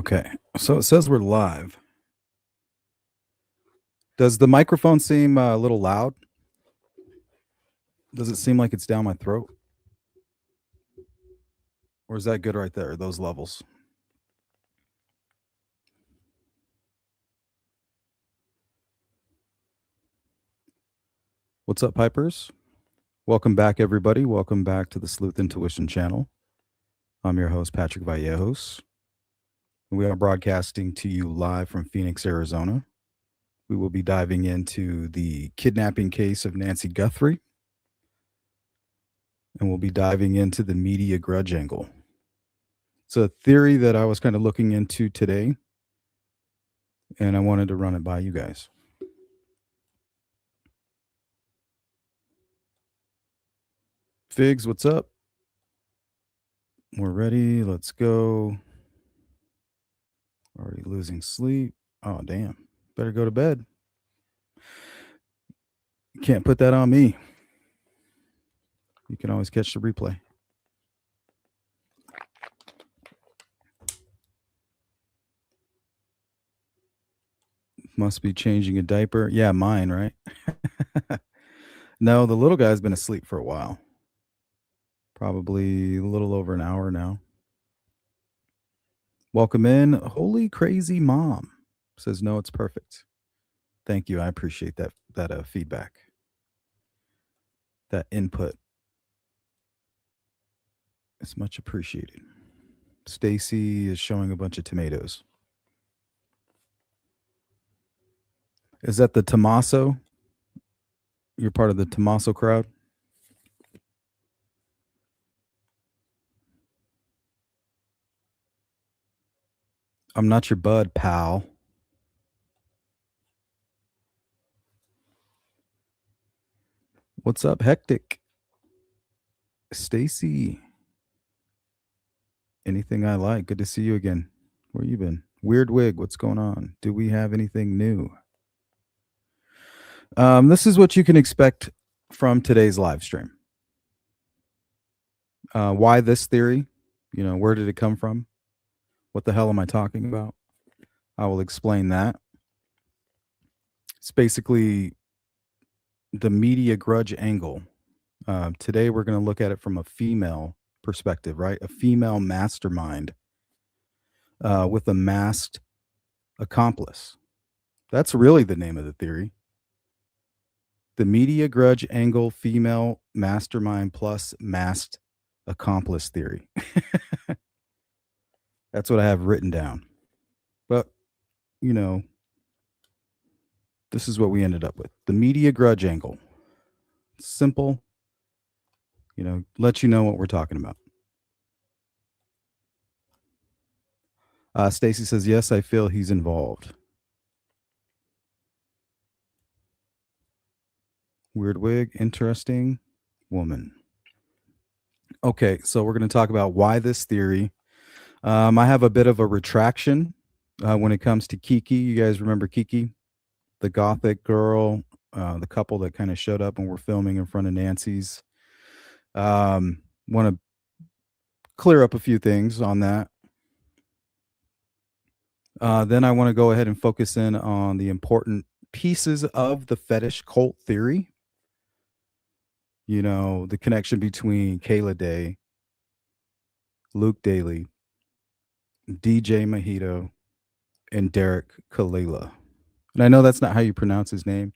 Okay, so it says we're live. Does the microphone seem a little loud? Does it seem like it's down my throat? Or is that good right there, those levels? What's up, Pipers? Welcome back, everybody. Welcome back to the Sleuth Intuition channel. I'm your host, Patrick Vallejos. We are broadcasting to you live from Phoenix, Arizona. We will be diving into the kidnapping case of Nancy Guthrie. And we'll be diving into the Media Grudge Angle. It's a theory that I was kind of looking into today, and I wanted to run it by you guys. Figs, what's up? We're ready. Let's go. Already losing sleep. Oh, damn. Better go to bed. You can't put that on me. You can always catch the replay. Must be changing a diaper. Yeah, mine, right? No, the little guy's been asleep for a while. Probably a little over an hour now. Welcome in. Holy crazy mom says, no, it's perfect. Thank you. I appreciate that feedback, that input. It's much appreciated. Stacy is showing a bunch of tomatoes. Is that the Tommaso? You're part of the Tommaso crowd? I'm not your bud, pal. What's up, Hectic? Stacy. Anything I like. Good to see you again. Where you been? Weird Wig, what's going on? Do we have anything new? This is what you can expect from today's live stream. Why this theory? You know, where did it come from? What the hell am I talking about? I will explain that. It's basically the Media Grudge Angle. Today we're going to look at it from a female perspective, right? A female mastermind with a masked accomplice. That's really the name of the theory. The Media Grudge Angle female mastermind plus masked accomplice theory. That's what I have written down. But, you know, this is what we ended up with. The Media Grudge Angle. Simple. You know, let you know what we're talking about. Stacy says, yes, I feel he's involved. Weird Wig, interesting woman. Okay, so we're going to talk about why this theory. I have a bit of a retraction when it comes to Kiki. You guys remember Kiki, the gothic girl, the couple that kind of showed up and were filming in front of Nancy's. Want to clear up a few things on that. Then I want to go ahead and focus in on the important pieces of the fetish cult theory. You know, the connection between Kayla Day, Luke Daly, DJ Mojito, and Derek Kalila. And I know that's not how you pronounce his name,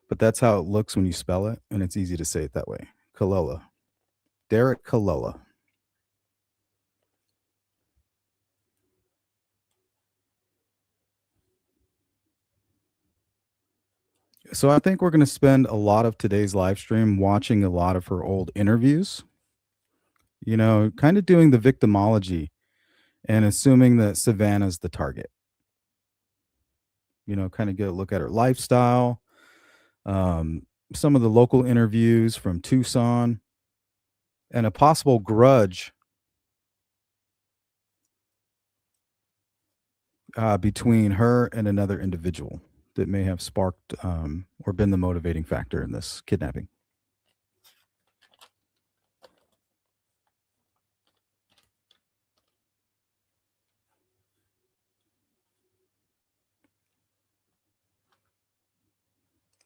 but that's how it looks when you spell it, and it's easy to say it that way. Kalila. Derek Kalila. So I think we're going to spend a lot of today's live stream watching a lot of her old interviews, you know, kind of doing the victimology and assuming that Savannah's the target. You know, kind of get a look at her lifestyle, some of the local interviews from Tucson, and a possible grudge between her and another individual that may have sparked or been the motivating factor in this kidnapping.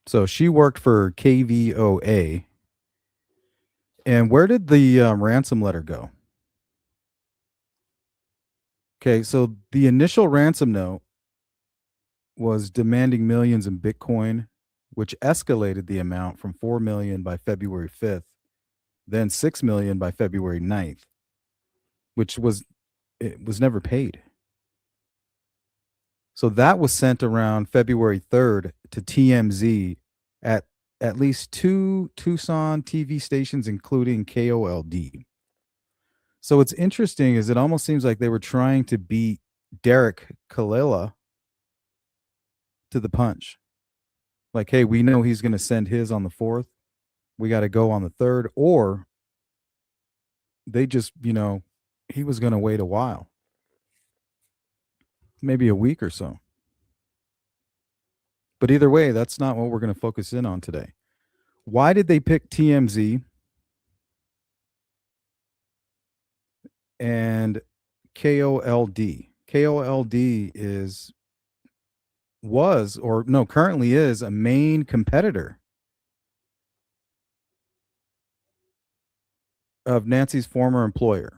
So she worked for KVOA. And where did the ransom letter go? Okay, so the initial ransom note was demanding millions in Bitcoin, which escalated the amount from 4 million by February 5th, then 6 million by February 9th, which was never paid. So that was sent around February 3rd to TMZ at least 2 Tucson TV stations, including KOLD. So what's interesting is it almost seems like they were trying to beat Derek Kalila to the punch. Like, hey, we know he's going to send his on the 4th. We got to go on the 3rd. Or they just, he was going to wait a while, maybe a week or so. But either way, that's not what we're going to focus in on today. Why did they pick TMZ and KOLD? KOLD currently is a main competitor of Nancy's former employer.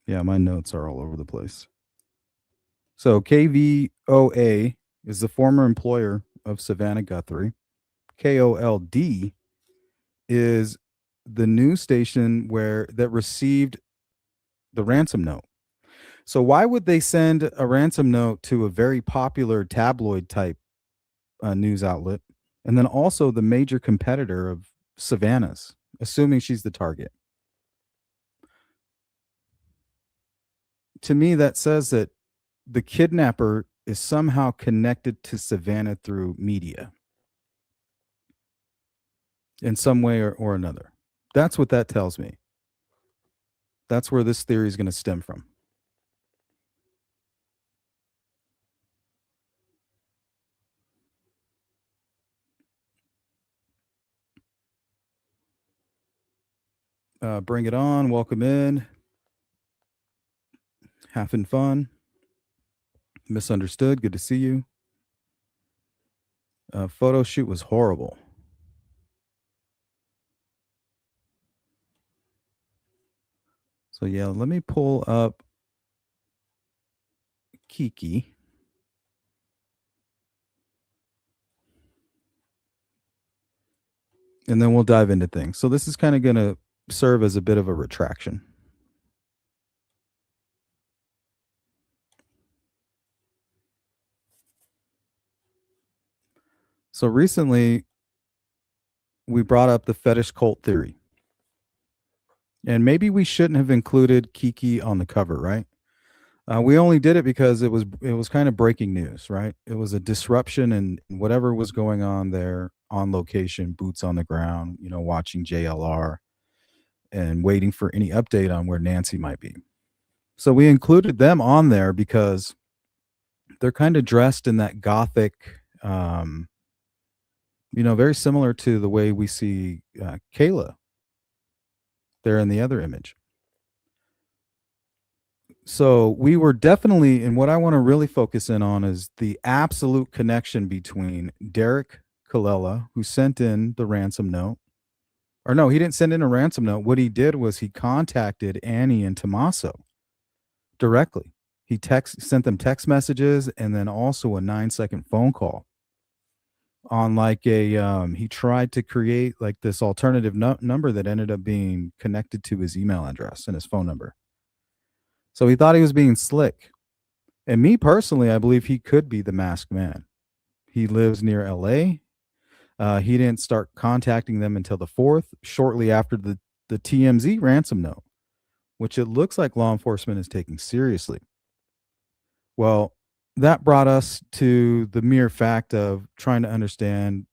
Yeah, my notes are all over the place. So KVOA is the former employer of Savannah Guthrie. KOLD is the news station that received the ransom note. So why would they send a ransom note to a very popular tabloid type news outlet, and then also the major competitor of Savannah's, assuming she's the target? To me, that says that the kidnapper is somehow connected to Savannah through media in some way or another. That's what that tells me. That's where this theory is going to stem from. Bring it on. Welcome in. Having fun. Misunderstood. Good to see you. Photo shoot was horrible. So yeah, let me pull up Kiki. And then we'll dive into things. So this is kind of going to serve as a bit of a retraction. So recently, we brought up the fetish cult theory. And maybe we shouldn't have included Kiki on the cover, right? We only did it because it was kind of breaking news, right? It was a disruption in whatever was going on there on location, boots on the ground, watching JLR and waiting for any update on where Nancy might be. So we included them on there because they're kind of dressed in that gothic, very similar to the way we see Kayla there in the other image. So we were definitely, and what I want to really focus in on is the absolute connection between Derek Kalila, who sent in the ransom note, or no, he didn't send in a ransom note. What he did was he contacted Annie and Tommaso directly. He sent them text messages and then also a 9-second phone call on like he tried to create like this alternative number that ended up being connected to his email address and his phone number. So he thought he was being slick. And me personally, I believe he could be the masked man. He lives near LA. He didn't start contacting them until the 4th, shortly after the TMZ ransom note, which it looks like law enforcement is taking seriously. Well, that brought us to the mere fact of trying to understand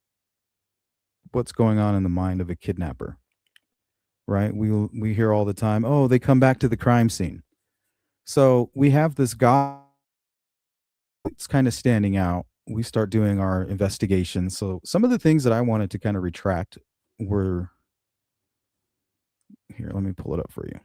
what's going on in the mind of a kidnapper, right? We hear all the time, oh, they come back to the crime scene. So we have this guy. It's kind of standing out. We start doing our investigation. So some of the things that I wanted to kind of retract were here. Let me pull it up for you.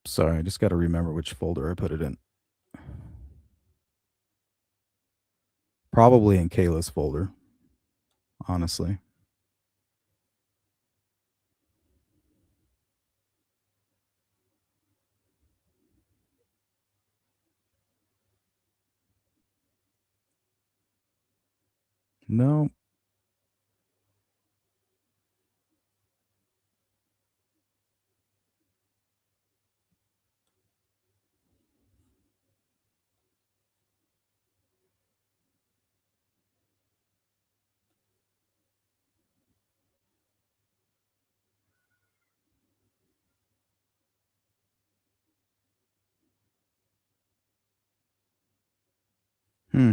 Sorry, I just got to remember which folder I put it in. Probably in Kayla's folder, honestly. No.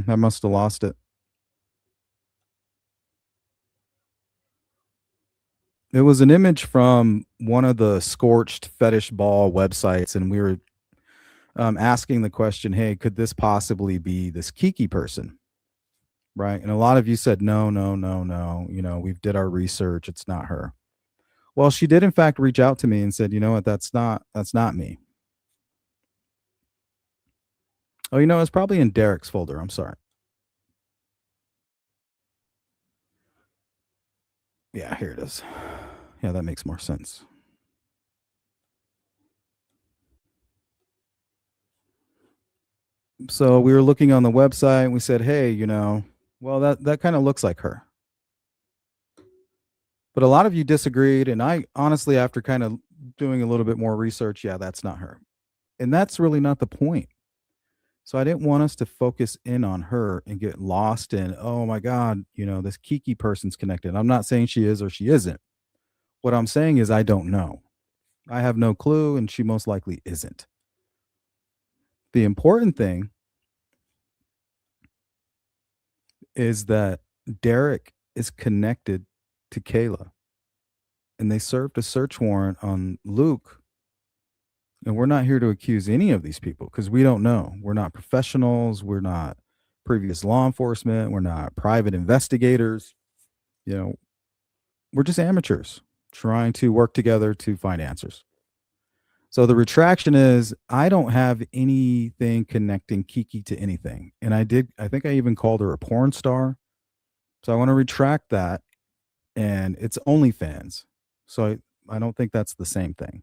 I must have lost it. It was an image from one of the scorched fetish ball websites, and we were asking the question, hey, could this possibly be this Kiki person? Right. And a lot of you said, no, no, no, no. We've did our research. It's not her. Well, she did, in fact, reach out to me and said, you know what? That's not me. Oh, it's probably in Derek's folder. I'm sorry. Yeah, here it is. Yeah, that makes more sense. So we were looking on the website and we said, hey, well, that kind of looks like her. But a lot of you disagreed. And I honestly, after kind of doing a little bit more research, yeah, that's not her. And that's really not the point. So I didn't want us to focus in on her and get lost in, oh my God, this Kiki person's connected. I'm not saying she is or she isn't. What I'm saying is I don't know. I have no clue, and she most likely isn't. The important thing is that Derek is connected to Kayla, and they served a search warrant on Luke. And we're not here to accuse any of these people because we don't know. We're not professionals. We're not previous law enforcement. We're not private investigators. We're just amateurs trying to work together to find answers. So the retraction is I don't have anything connecting Kiki to anything. And I think I even called her a porn star. So I want to retract that. And it's OnlyFans. So I don't think that's the same thing.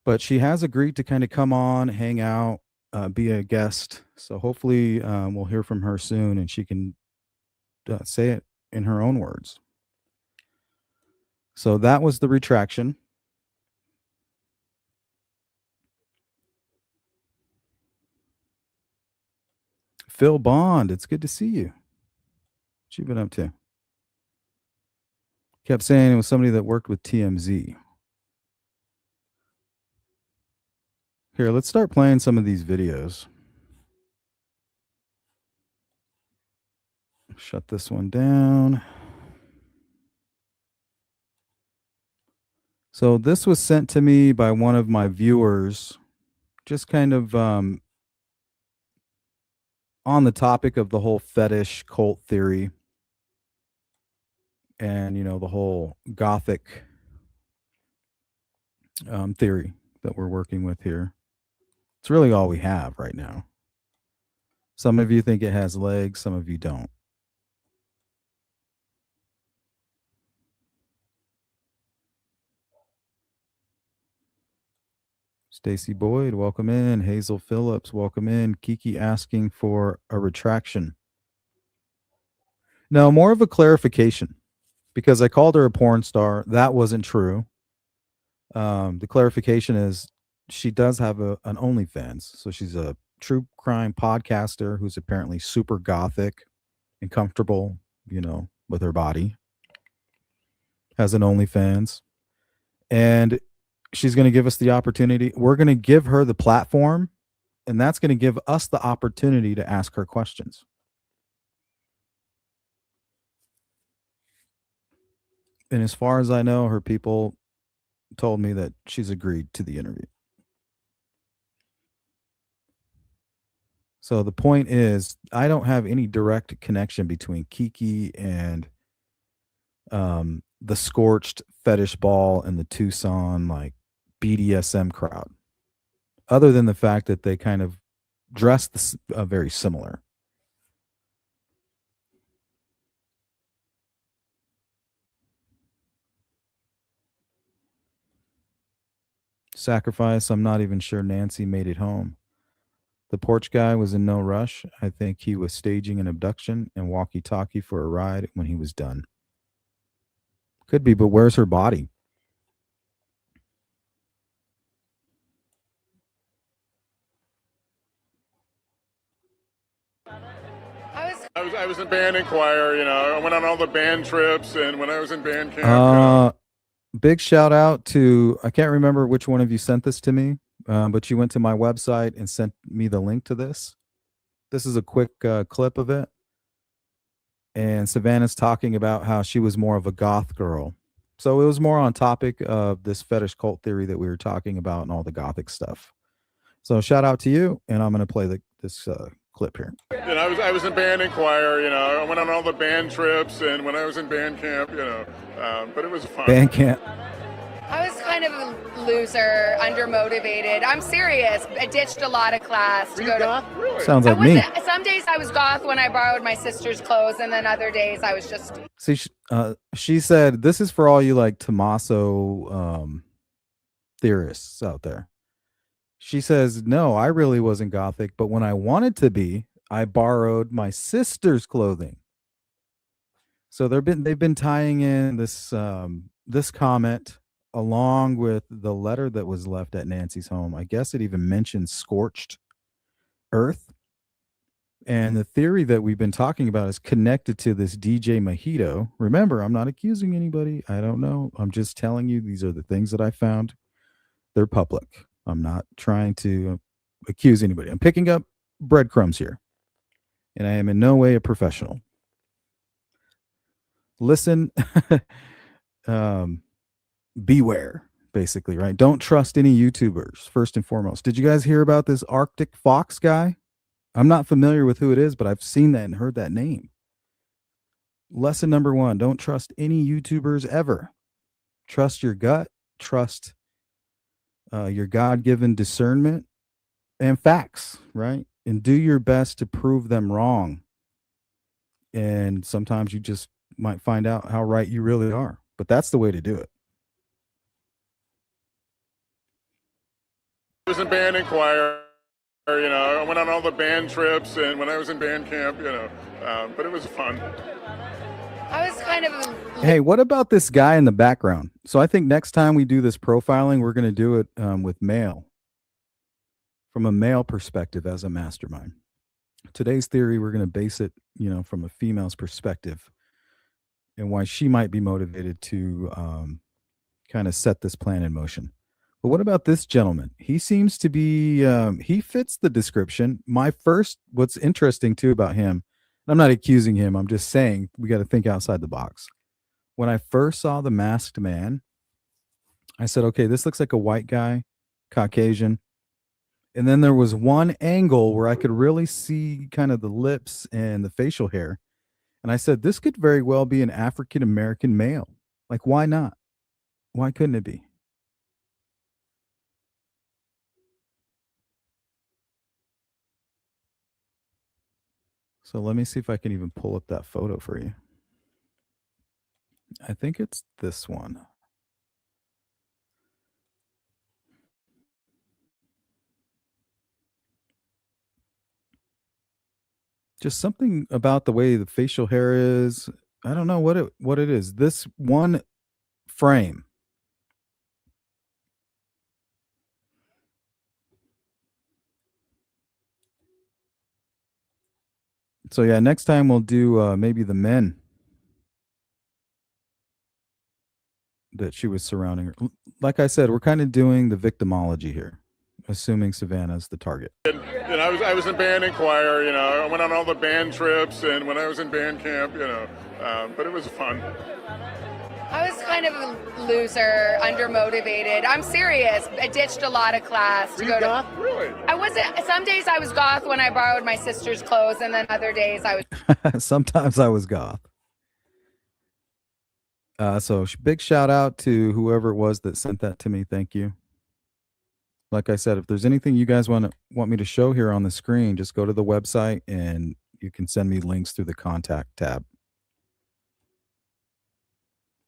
But she has agreed to kind of come on, hang out, be a guest. So hopefully we'll hear from her soon and she can say it in her own words. So that was the retraction. Phil Bond, it's good to see you. What you been up to? Kept saying it was somebody that worked with TMZ. Here, let's start playing some of these videos. Shut this one down. So this was sent to me by one of my viewers, just kind of on the topic of the whole fetish cult theory and, the whole Gothic theory that we're working with here. It's really all we have right now. Some of you think it has legs, some of you don't. Stacy Boyd, welcome in. Hazel Phillips, welcome in. Kiki asking for a retraction. No, more of a clarification, because I called her a porn star. That wasn't true. The clarification is she does have an OnlyFans. So she's a true crime podcaster who's apparently super gothic and comfortable, with her body. Has an OnlyFans. And she's going to give us the opportunity. We're going to give her the platform And that's going to give us the opportunity to ask her questions. And as far as I know, her people told me that she's agreed to the interview. So the point is, I don't have any direct connection between Kiki and the Scorched Fetish Ball and the Tucson like BDSM crowd, other than the fact that they kind of dress very similar. Sacrifice, I'm not even sure Nancy made it home. The porch guy was in no rush. I think he was staging an abduction and walkie-talkie for a ride when he was done. Could be, but where's her body? I was in band and choir, I went on all the band trips, and when I was in band camp. Big shout out to, I can't remember which one of you sent this to me, but you went to my website and sent me the link to this. This is a quick clip of it. And Savannah's talking about how she was more of a goth girl. So it was more on topic of this fetish cult theory that we were talking about and all the gothic stuff. So shout out to you, and I'm going to play this clip here. And I was in band and choir, I went on all the band trips, and when I was in band camp, but it was fun. Band camp. I was kind of a loser, undermotivated. I'm serious. I ditched a lot of class to go to. Really? Sounds like me. Some days I was goth when I borrowed my sister's clothes, and then other days I was just. See, she said, this is for all you like Tommaso theorists out there. She says, no, I really wasn't gothic, but when I wanted to be, I borrowed my sister's clothing. So they've been tying in this this comment along with the letter that was left at Nancy's home. I guess it even mentions scorched earth. And the theory that we've been talking about is connected to this DJ Mojito. Remember, I'm not accusing anybody. I don't know. I'm just telling you these are the things that I found. They're public. I'm not trying to accuse anybody. I'm picking up breadcrumbs here. And I am in no way a professional. Listen, beware, basically, right? Don't trust any YouTubers, first and foremost. Did you guys hear about this Arctic Fox guy? I'm not familiar with who it is, but I've seen that and heard that name. Lesson number 1, don't trust any YouTubers ever. Trust your gut, trust your God-given discernment and facts, right? And do your best to prove them wrong. And sometimes you just might find out how right you really are, but that's the way to do it. I was in band and choir, I went on all the band trips, and when I was in band camp, but it was fun. I was kind of. Hey, what about this guy in the background? So I think next time we do this profiling, we're going to do it with male, from a male perspective as a mastermind. Today's theory, we're going to base it, from a female's perspective and why she might be motivated to kind of set this plan in motion. But what about this gentleman? He seems to be, he fits the description. What's interesting too about him, I'm not accusing him, I'm just saying we got to think outside the box. When I first saw the masked man, I said, okay, this looks like a white guy, Caucasian. And then there was one angle where I could really see kind of the lips and the facial hair. And I said, this could very well be an African-American male. Like, why not? Why couldn't it be? So let me see if I can even pull up that photo for you. I think it's this one. Just something about the way the facial hair is. I don't know what it is. This one frame. So yeah, next time we'll do maybe the men that she was surrounding her. Like I said, we're kind of doing the victimology here. assuming Savannah's the target. And I was in band and choir. I went on all the band trips, and when I was in band camp, but it was fun. I was kind of a loser, undermotivated. I'm serious. I ditched a lot of class to go to. Really? I wasn't. Some days I was goth when I borrowed my sister's clothes, and then other days I was. Sometimes I was goth. So big shout out to whoever it was that sent that to me. Thank you. Like I said, if there's anything you guys want me to show here on the screen, just go to the website and you can send me links through the contact tab.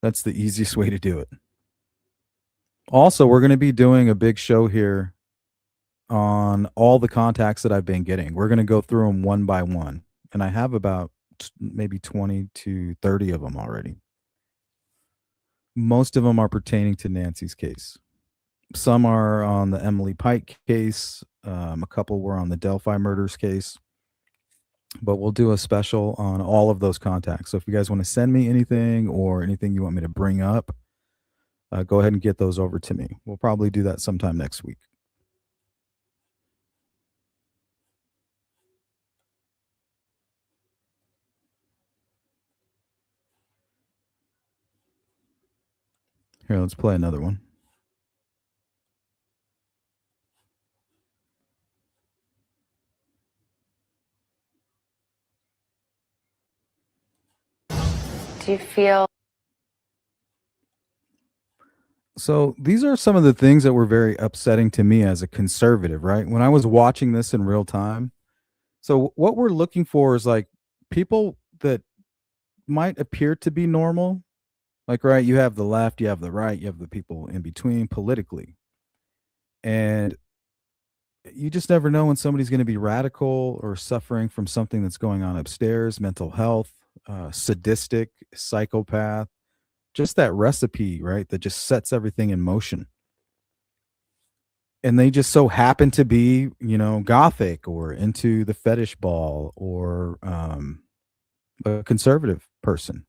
That's the easiest way to do it. Also, we're going to be doing a big show here on all the contacts that I've been getting. We're going to go through them one by one. And I have about maybe 20 to 30 of them already. Most of them are pertaining to Nancy's case. Some are on the Emily Pike case. A couple were on the Delphi murders case. But we'll do a special on all of those contacts. So if you guys want to send me anything or anything you want me to bring up, go ahead and get those over to me. We'll probably do that sometime next week. Here, let's play another one. Do you feel? So these are some of the things that were very upsetting to me as a conservative, right? When I was watching this in real time. So what we're looking for is like people that might appear to be normal. Like, right, you have the left, you have the right, you have the people in between politically. And you just never know when somebody's going to be radical or suffering from something that's going on upstairs, mental health, sadistic, psychopath, just that recipe, right, that just sets everything in motion. And they just so happen to be, gothic or into the fetish ball or a conservative person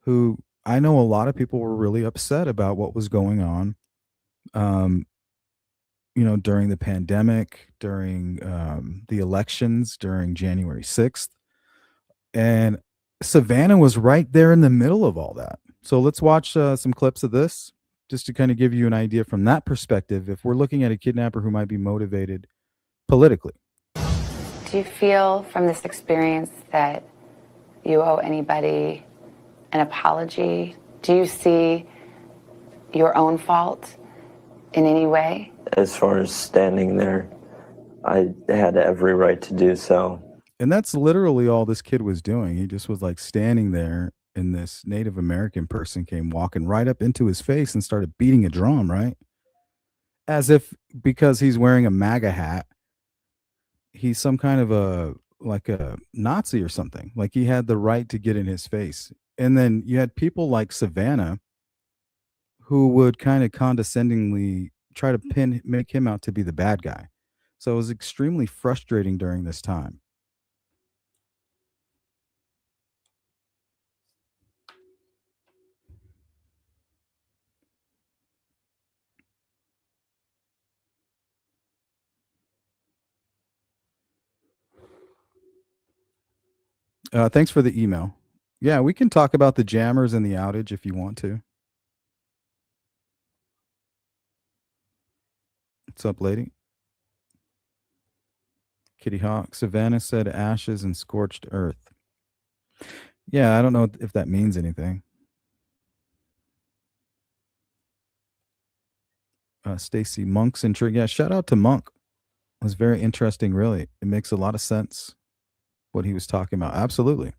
who I know a lot of people were really upset about what was going on, during the pandemic, during the elections, during January 6th. And Savannah was right there in the middle of all that. So let's watch some clips of this just to kind of give you an idea from that perspective if we're looking at a kidnapper who might be motivated politically. Do you feel from this experience that you owe anybody an apology? Do you see your own fault in any way? As far as standing there, I had every right to do so. And that's literally all this kid was doing. He just was like standing there, and this Native American person came walking right up into his face and started beating a drum, right? As if because he's wearing a MAGA hat, he's some kind of a Nazi or something. Like he had the right to get in his face. And then you had people like Savannah who would kind of condescendingly try to make him out to be the bad guy. So it was extremely frustrating during this time. Thanks for the email. Yeah, we can talk about the jammers and the outage if you want to. What's up, lady? Kitty Hawk. Savannah said ashes and scorched earth. Yeah, I don't know if that means anything. Stacy, Monk's intrigue. Yeah, shout out to Monk. It was very interesting, really. It makes a lot of sense what he was talking about. Absolutely.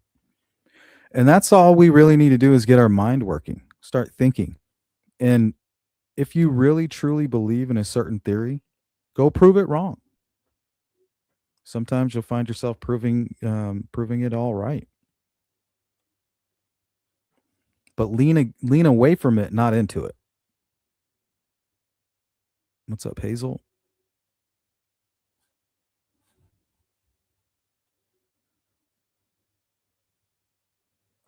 And that's all we really need to do is get our mind working, start thinking. And if you really truly believe in a certain theory, go prove it wrong. Sometimes you'll find yourself proving it all right. But lean away from it, not into it. What's up, Hazel?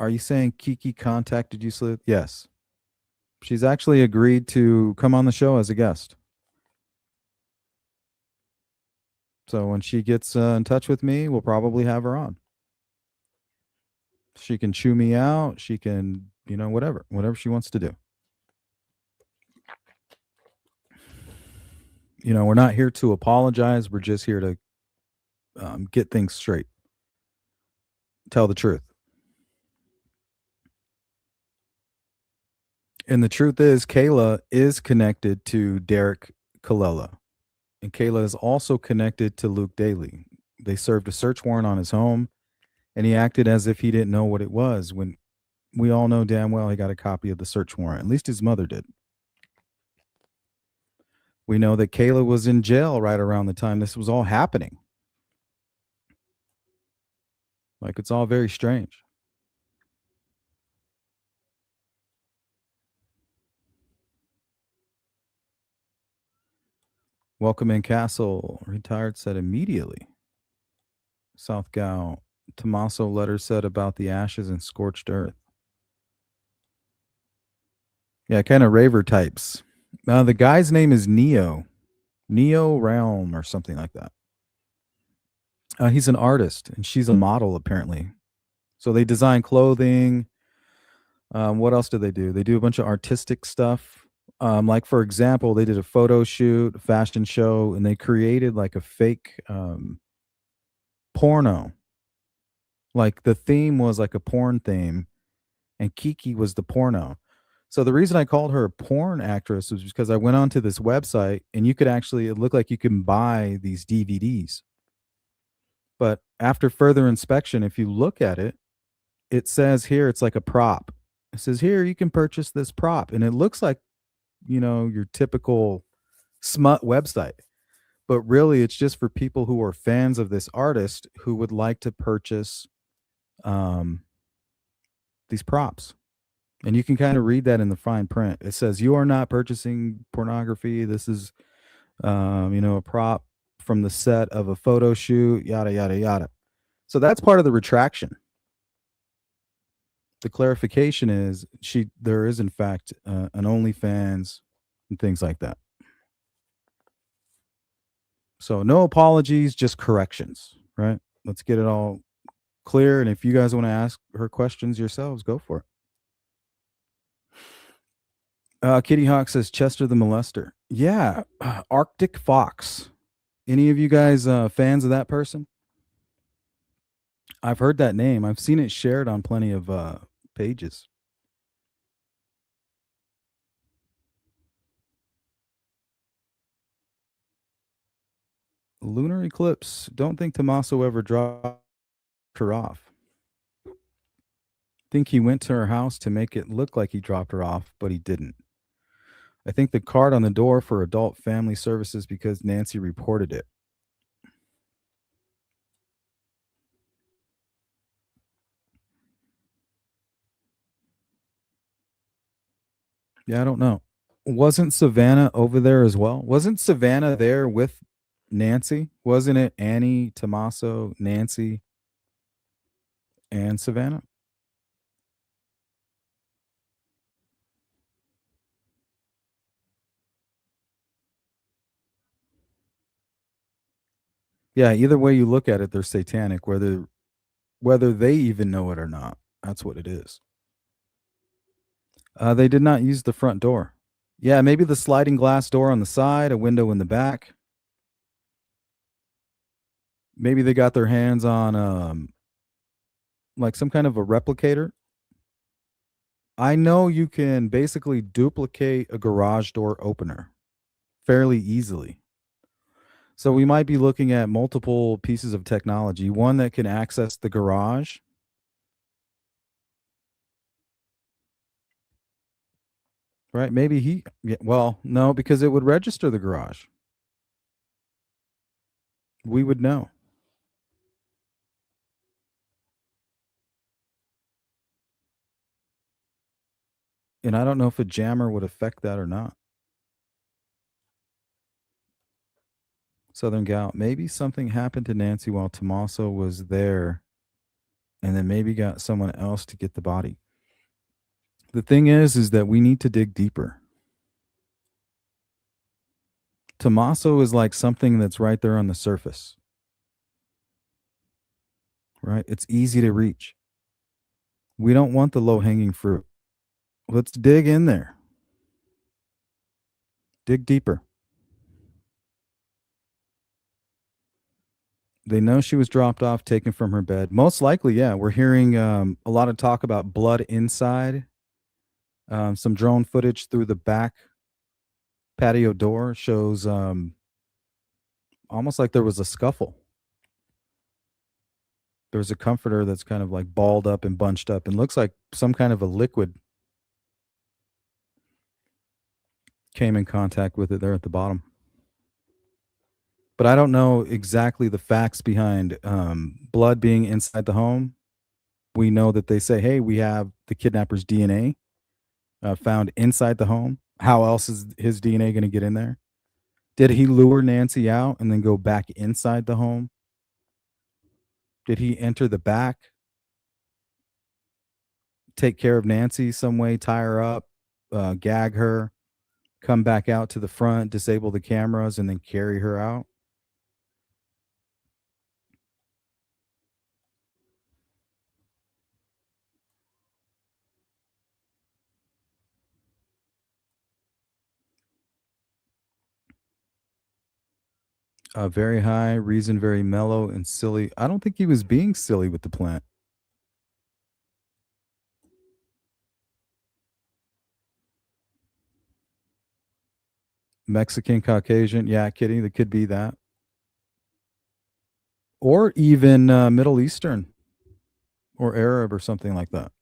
Are you saying Kiki contacted you, Sleuth? Yes. She's actually agreed to come on the show as a guest. So when she gets in touch with me, we'll probably have her on. She can chew me out. She can, whatever she wants to do. We're not here to apologize. We're just here to get things straight. Tell the truth. And the truth is, Kayla is connected to Derek Colella. And Kayla is also connected to Luke Daly. They served a search warrant on his home, and he acted as if he didn't know what it was, when we all know damn well he got a copy of the search warrant. At least his mother did. We know that Kayla was in jail right around the time this was all happening. Like, it's all very strange. Welcome in Castle. Retired said immediately. South Gal. Tommaso letter said about the ashes and scorched earth. Yeah, kind of raver types. The guy's name is Neo Realm or something like that. He's an artist, and she's a model, apparently. So they design clothing. What else do? They do a bunch of artistic stuff. Like, for example, they did a photo shoot, a fashion show, and they created like a fake porno. Like, the theme was like a porn theme, and Kiki was the porno. So the reason I called her a porn actress was because I went onto this website, and you could actually, it looked like you can buy these DVDs. But after further inspection, if you look at it, it says here it's like a prop. It says here you can purchase this prop, and it looks like, your typical smut website. But really, it's just for people who are fans of this artist who would like to purchase these props. And you can kind of read that in the fine print. It says, you are not purchasing pornography. This is, a prop from the set of a photo shoot, yada, yada, yada. So that's part of the retraction. The clarification is there is, in fact, an OnlyFans and things like that. So no apologies, just corrections, right? Let's get it all clear. And if you guys want to ask her questions yourselves, go for it. Kitty Hawk says Chester the Molester. Yeah, Arctic Fox. Any of you guys fans of that person? I've heard that name. I've seen it shared on plenty of pages. Lunar eclipse. Don't think Tommaso ever dropped her off. Think he went to her house to make it look like he dropped her off, but he didn't. I think the card on the door for adult family services because Nancy reported it. Yeah, I don't know. Wasn't Savannah over there as well? Wasn't Savannah there with Nancy? Wasn't it Annie, Tommaso, Nancy, and Savannah? Yeah, either way you look at it, they're satanic, whether they even know it or not. That's what it is. They did not use the front door. Yeah, maybe the sliding glass door on the side, a window in the back. Maybe they got their hands on like some kind of a replicator. I know you can basically duplicate a garage door opener fairly easily. So we might be looking at multiple pieces of technology. One that can access the garage. Right? Maybe no, because it would register the garage. We would know. And I don't know if a jammer would affect that or not. Southern Gal, maybe something happened to Nancy while Tommaso was there, and then maybe got someone else to get the body. The thing is that we need to dig deeper. Tommaso is like something that's right there on the surface. right? It's easy to reach. We don't want the low-hanging fruit. Let's dig in there. Dig deeper. They know she was dropped off, taken from her bed. Most likely, yeah. We're hearing a lot of talk about blood inside. Some drone footage through the back patio door shows almost like there was a scuffle. There's a comforter that's kind of like balled up and bunched up and looks like some kind of a liquid came in contact with it there at the bottom. But I don't know exactly the facts behind blood being inside the home. We know that they say, hey, we have the kidnapper's DNA found inside the home. How else is his DNA going to get in there? Did he lure Nancy out and then go back inside the home? Did he enter the back, take care of Nancy some way, tie her up, gag her, come back out to the front, disable the cameras, and then carry her out? Very high, reason very mellow and silly. I don't think he was being silly with the plant. Mexican, Caucasian. Yeah, kidding. That could be that. Or even Middle Eastern or Arab or something like that.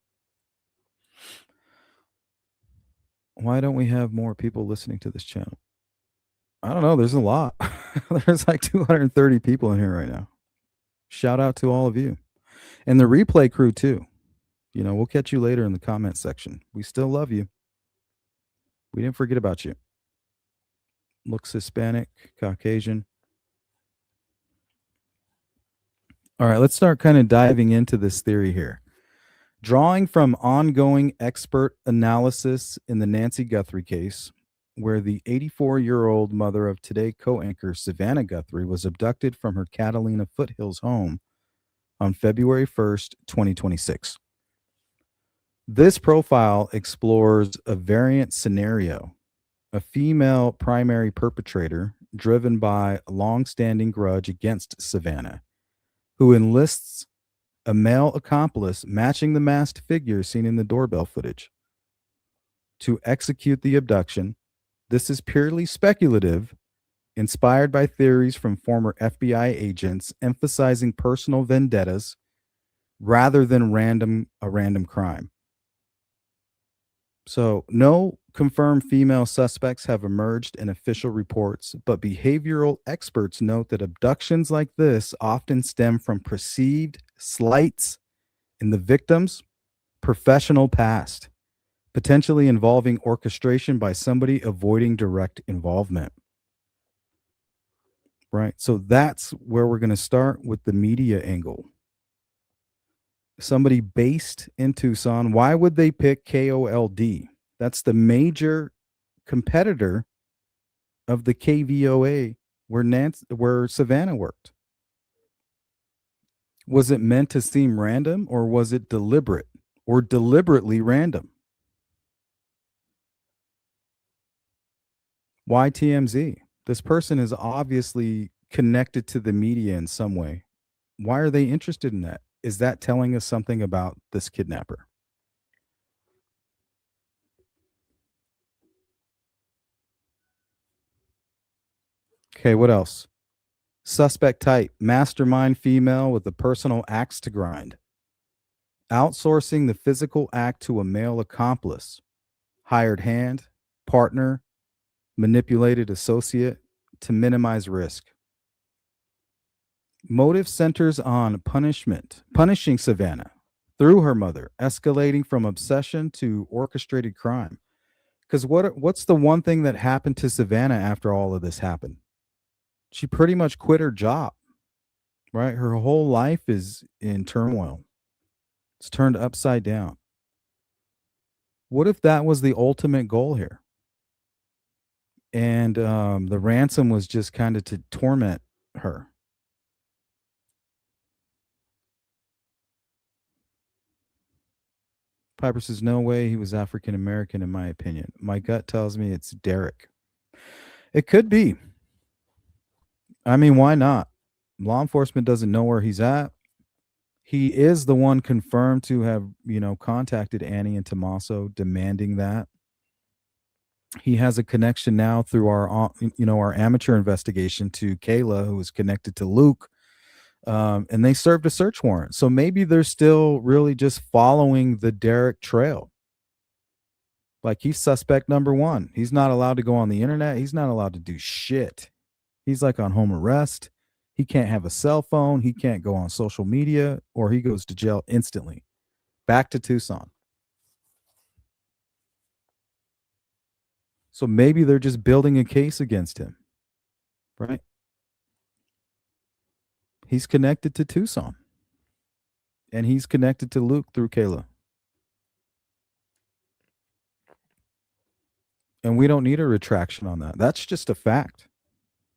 Why don't we have more people listening to this channel? I don't know. There's a lot. There's like 230 people in here right now. Shout out to all of you. And the replay crew too. You know, we'll catch you later in the comment section. We still love you. We didn't forget about you. Looks Hispanic, Caucasian. All right, let's start kind of diving into this theory here. Drawing from ongoing expert analysis in the Nancy Guthrie case, where the 84-year-old mother of Today co-anchor Savannah Guthrie was abducted from her Catalina Foothills home on February 1st, 2026. This profile explores a variant scenario, a female primary perpetrator driven by a long-standing grudge against Savannah, who enlists a male accomplice matching the masked figure seen in the doorbell footage to execute the abduction. This is purely speculative, inspired by theories from former FBI agents emphasizing personal vendettas rather than a random crime. So no confirmed female suspects have emerged in official reports, but behavioral experts note that abductions like this often stem from perceived slights in the victim's professional past, potentially involving orchestration by somebody avoiding direct involvement. Right? So that's where we're going to start with the media angle. Somebody based in Tucson. Why would they pick KOLD? That's the major competitor of the KVOA where Savannah worked. Was it meant to seem random, or was it deliberate or deliberately random? Why TMZ? This person is obviously connected to the media in some way. Why are they interested in that? Is that telling us something about this kidnapper? Okay, what else? Suspect type, mastermind female with a personal axe to grind. Outsourcing the physical act to a male accomplice. Hired hand, partner, manipulated associate to minimize risk. Motive centers on punishing Savannah through her mother, escalating from obsession to orchestrated crime. Because what's the one thing that happened to Savannah after all of this happened? She pretty much quit her job, right? Her whole life is in turmoil. It's turned upside down. What if that was the ultimate goal here? And the ransom was just kind of to torment her. Piper says, no way he was African American, in my opinion. My gut tells me it's Derek. It could be. I mean, why not? Law enforcement doesn't know where he's at. He is the one confirmed to have, contacted Annie and Tommaso, demanding that. He has a connection now through our amateur investigation to Kayla, who is connected to Luke. And they served a search warrant. So maybe they're still really just following the Derek trail. Like, he's suspect number one. He's not allowed to go on the internet. He's not allowed to do shit. He's like on home arrest. He can't have a cell phone. He can't go on social media, or he goes to jail instantly. Back to Tucson. So maybe they're just building a case against him, right? He's connected to Tucson. And he's connected to Luke through Kayla. And we don't need a retraction on that. That's just a fact.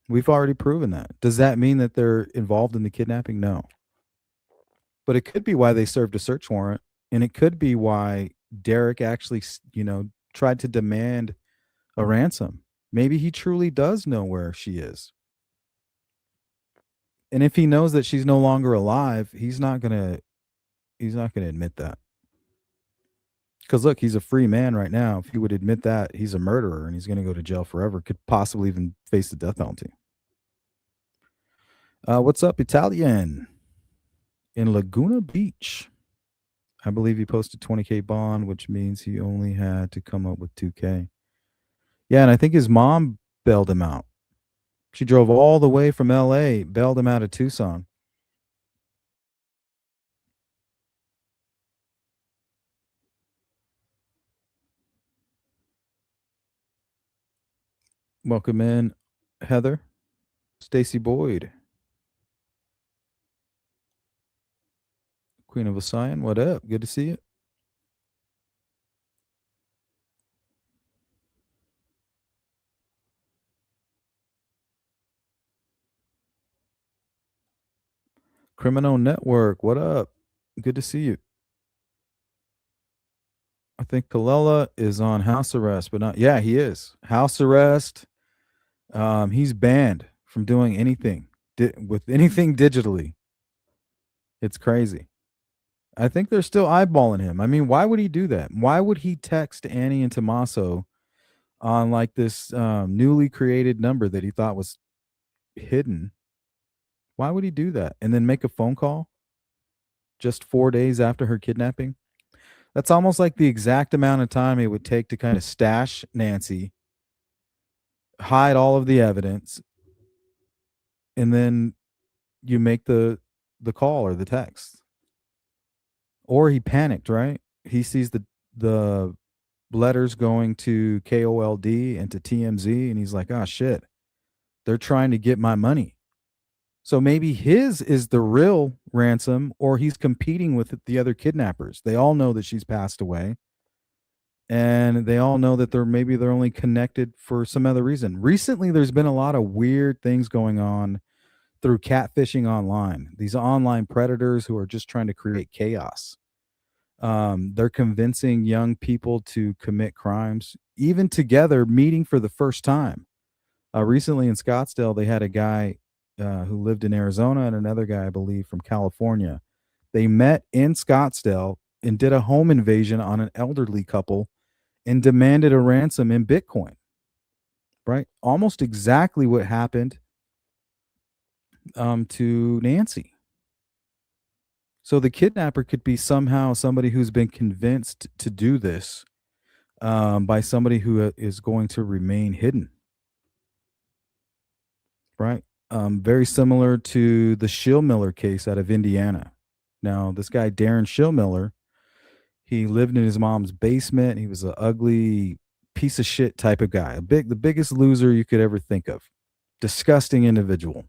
We've already proven that. Does that mean that they're involved in the kidnapping? No. But it could be why they served a search warrant. And it could be why Derek actually, tried to demand a ransom. Maybe he truly does know where she is. And if he knows that she's no longer alive, he's not gonna admit that. Because look, he's a free man right now. If he would admit that, he's a murderer and he's going to go to jail forever. Could possibly even face the death penalty. What's up, Italian? In Laguna Beach. I believe he posted 20K bond, which means he only had to come up with 2K. Yeah, and I think his mom bailed him out. She drove all the way from LA, bailed him out of Tucson. Welcome in, Heather. Stacy Boyd. Queen of Ossian, what up? Good to see you. Criminal Network, what up? Good to see you. I think Kalela is on house arrest, but not. Yeah, he is. House arrest. He's banned from doing anything with anything digitally. It's crazy. I think they're still eyeballing him. I mean, why would he do that? Why would he text Annie and Tommaso on like this newly created number that he thought was hidden? Why would he do that? And then make a phone call just 4 days after her kidnapping? That's almost like the exact amount of time it would take to kind of stash Nancy, hide all of the evidence, and then you make the call or the text. Or he panicked, right? He sees the letters going to KOLD and to TMZ, and he's like, oh, shit. They're trying to get my money. So maybe his is the real ransom, or he's competing with the other kidnappers. They all know that she's passed away. And they all know that they're only connected for some other reason. Recently, there's been a lot of weird things going on through catfishing online. These online predators who are just trying to create chaos. They're convincing young people to commit crimes, even together meeting for the first time. Recently in Scottsdale, they had a guy who lived in Arizona and another guy, I believe, from California. They met in Scottsdale and did a home invasion on an elderly couple and demanded a ransom in Bitcoin, right? Almost exactly what happened to Nancy. So the kidnapper could be somehow somebody who's been convinced to do this by somebody who is going to remain hidden, right? Very similar to the Schillmiller case out of Indiana. Now, this guy, Darren Schillmiller, he lived in his mom's basement. He was an ugly piece of shit type of guy, the biggest loser you could ever think of. Disgusting individual.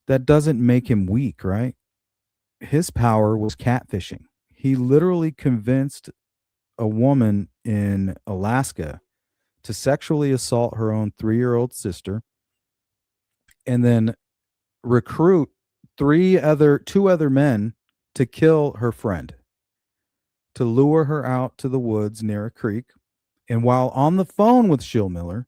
That doesn't make him weak, right? His power was catfishing. He literally convinced a woman in Alaska to sexually assault her own 3-year-old sister and then recruit two other men to kill her friend. to lure her out to the woods near a creek. And while on the phone with Schillmiller,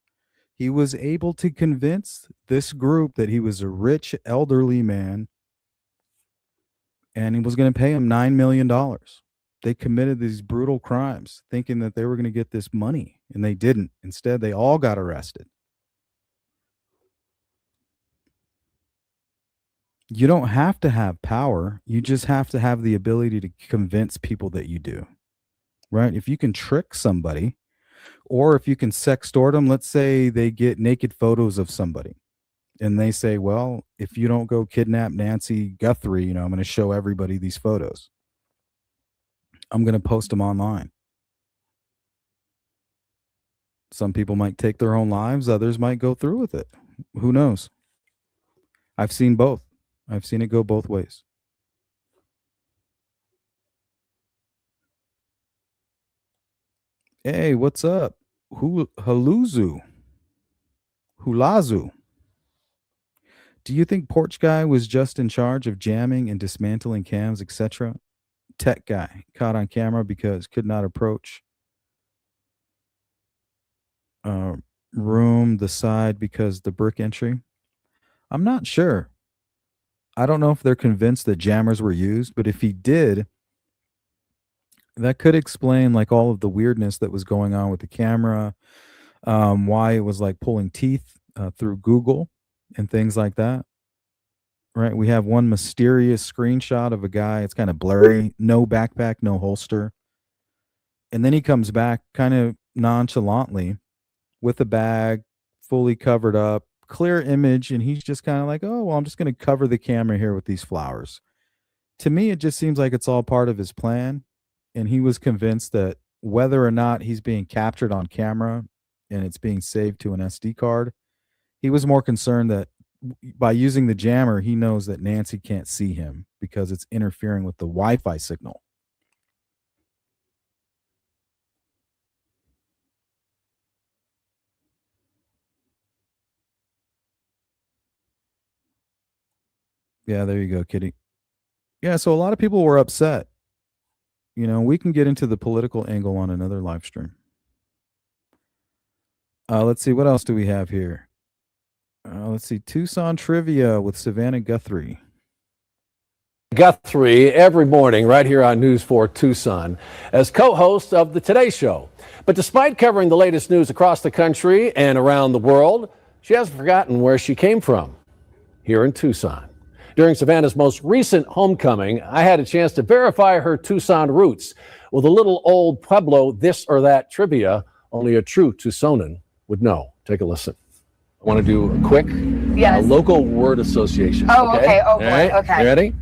he was able to convince this group that he was a rich elderly man and he was going to pay him $9 million. They committed these brutal crimes thinking that they were going to get this money, and they didn't. Instead, they all got arrested. You don't have to have power. You just have to have the ability to convince people that you do, right? If you can trick somebody, or if you can sextort them, let's say they get naked photos of somebody and they say, well, if you don't go kidnap Nancy Guthrie, I'm going to show everybody these photos. I'm going to post them online. Some people might take their own lives. Others might go through with it. Who knows? I've seen both. I've seen it go both ways. Hey, what's up? Hulazu. Do you think Porch Guy was just in charge of jamming and dismantling cams, etc.? Tech Guy caught on camera because could not approach room the side because the brick entry. I'm not sure. I don't know if they're convinced that jammers were used, but if he did, that could explain like all of the weirdness that was going on with the camera, why it was like pulling teeth through Google and things like that. Right? We have one mysterious screenshot of a guy. It's kind of blurry, no backpack, no holster. And then he comes back kind of nonchalantly with a bag, fully covered up, clear image, and he's just kind of like, oh, well, I'm just going to cover the camera here with these flowers. To me, it just seems like it's all part of his plan. And he was convinced that whether or not he's being captured on camera and it's being saved to an SD card, he was more concerned that by using the jammer, he knows that Nancy can't see him because it's interfering with the Wi-Fi signal. Yeah, there you go, Kitty. Yeah, so a lot of people were upset. We can get into the political angle on another live stream. Let's see, what else do we have here? Let's see, Tucson trivia with Savannah Guthrie. Guthrie every morning right here on News 4 Tucson as co-host of the Today Show. But despite covering the latest news across the country and around the world, she hasn't forgotten where she came from, here in Tucson. During Savannah's most recent homecoming, I had a chance to verify her Tucson roots with a little old Pueblo this or that trivia only a true Tucsonan would know. Take a listen. I want to do a quick local word association. Oh, okay. Oh, boy. Right. Okay. You ready?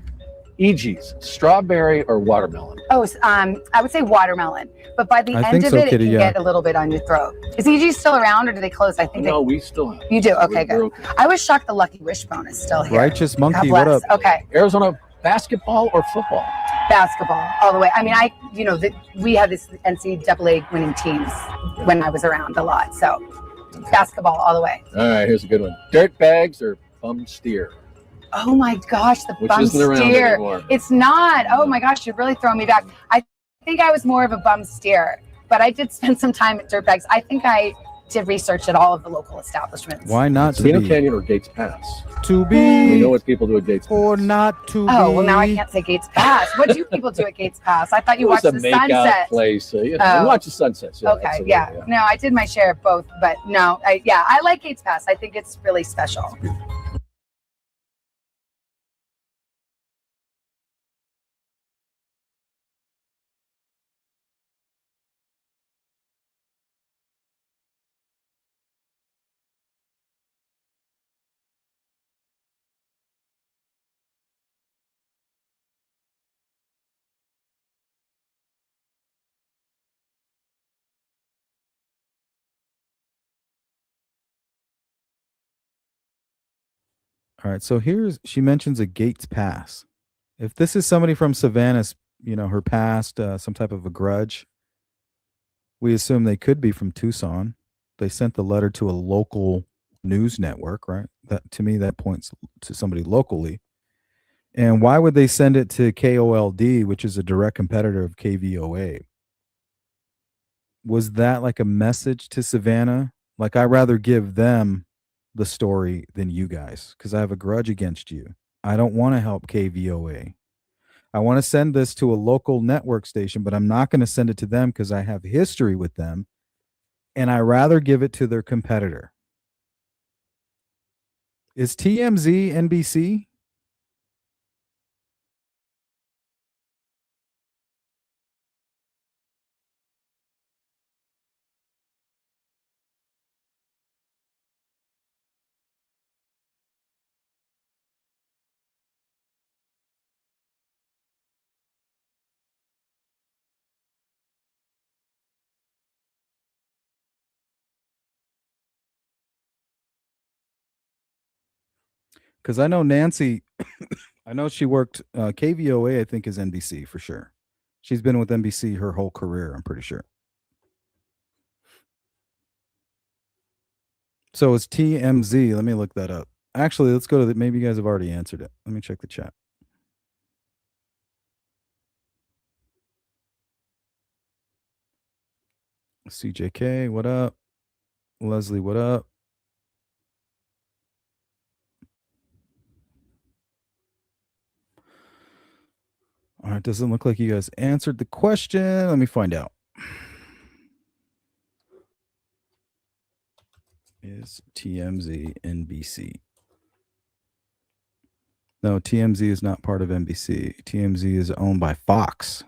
E.g.'s, strawberry or watermelon? Oh, I would say watermelon. But by the end of so, it, Kitty, it can get a little bit on your throat. Is EG still around, or do they close? I think No, we still have. You do? Okay, We're good. I was shocked the Lucky Wishbone is still here. Righteous God Monkey, bless. what up? Okay, Arizona basketball or football? basketball all the way. I mean, we had this NCAA winning teams when I was around a lot. So basketball all the way. All right, here's a good one. Dirt bags or bum steer? Oh my gosh, the Which bum isn't around steer. anymore. It's not. Oh my gosh, you're really throwing me back. I think I was more of a bum steer, but I did spend some time at Dirtbags. I think I did research at all of the local establishments. Why not to Savannah be? Canyon or Gates Pass? To We be know what people do at Gates Pass. or not to be. Oh, well, now I can't say Gates Pass. What do people do at Gates Pass? I thought you It was watched a the makeout sunset. place. You Oh. watch the sunsets. Yeah, Okay, absolutely, yeah. No, I did my share of both, but no, I like Gates Pass. I think it's really special. All right, so she mentions a Gates Pass. If this is somebody from Savannah's, her past, some type of a grudge, we assume they could be from Tucson. They sent the letter to a local news network, right? That to me, that points to somebody locally. And why would they send it to KOLD, which is a direct competitor of KVOA? Was that like a message to Savannah? Like, I'd rather give them the story than you guys because I have a grudge against you. I don't want to help KVOA. I want to send this to a local network station, but I'm not going to send it to them because I have history with them. And I rather give it to their competitor. Is TMZ NBC? Because I know Nancy, I know she worked KVOA, I think is NBC for sure. She's been with NBC her whole career, I'm pretty sure. So it's TMZ. Let me look that up. Actually, let's go to the, maybe you guys have already answered it. Let me check the chat. CJK, what up? Leslie, what up? All right, doesn't look like you guys answered the question. Let me find out. Is TMZ NBC? No, TMZ is not part of NBC. TMZ is owned by Fox.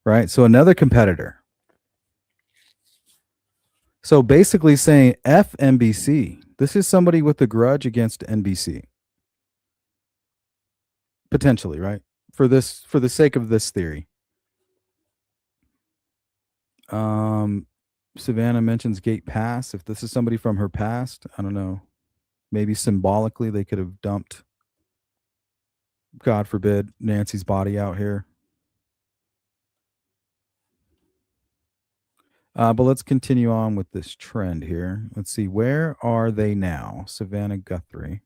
Right? So another competitor. So basically saying F NBC. This is somebody with a grudge against NBC. Potentially, right? For the sake of this theory. Savannah mentions Gate Pass. If this is somebody from her past, I don't know. Maybe symbolically they could have dumped, God forbid, Nancy's body out here. But let's continue on with this trend here. Let's see. Where are they now? Savannah Guthrie.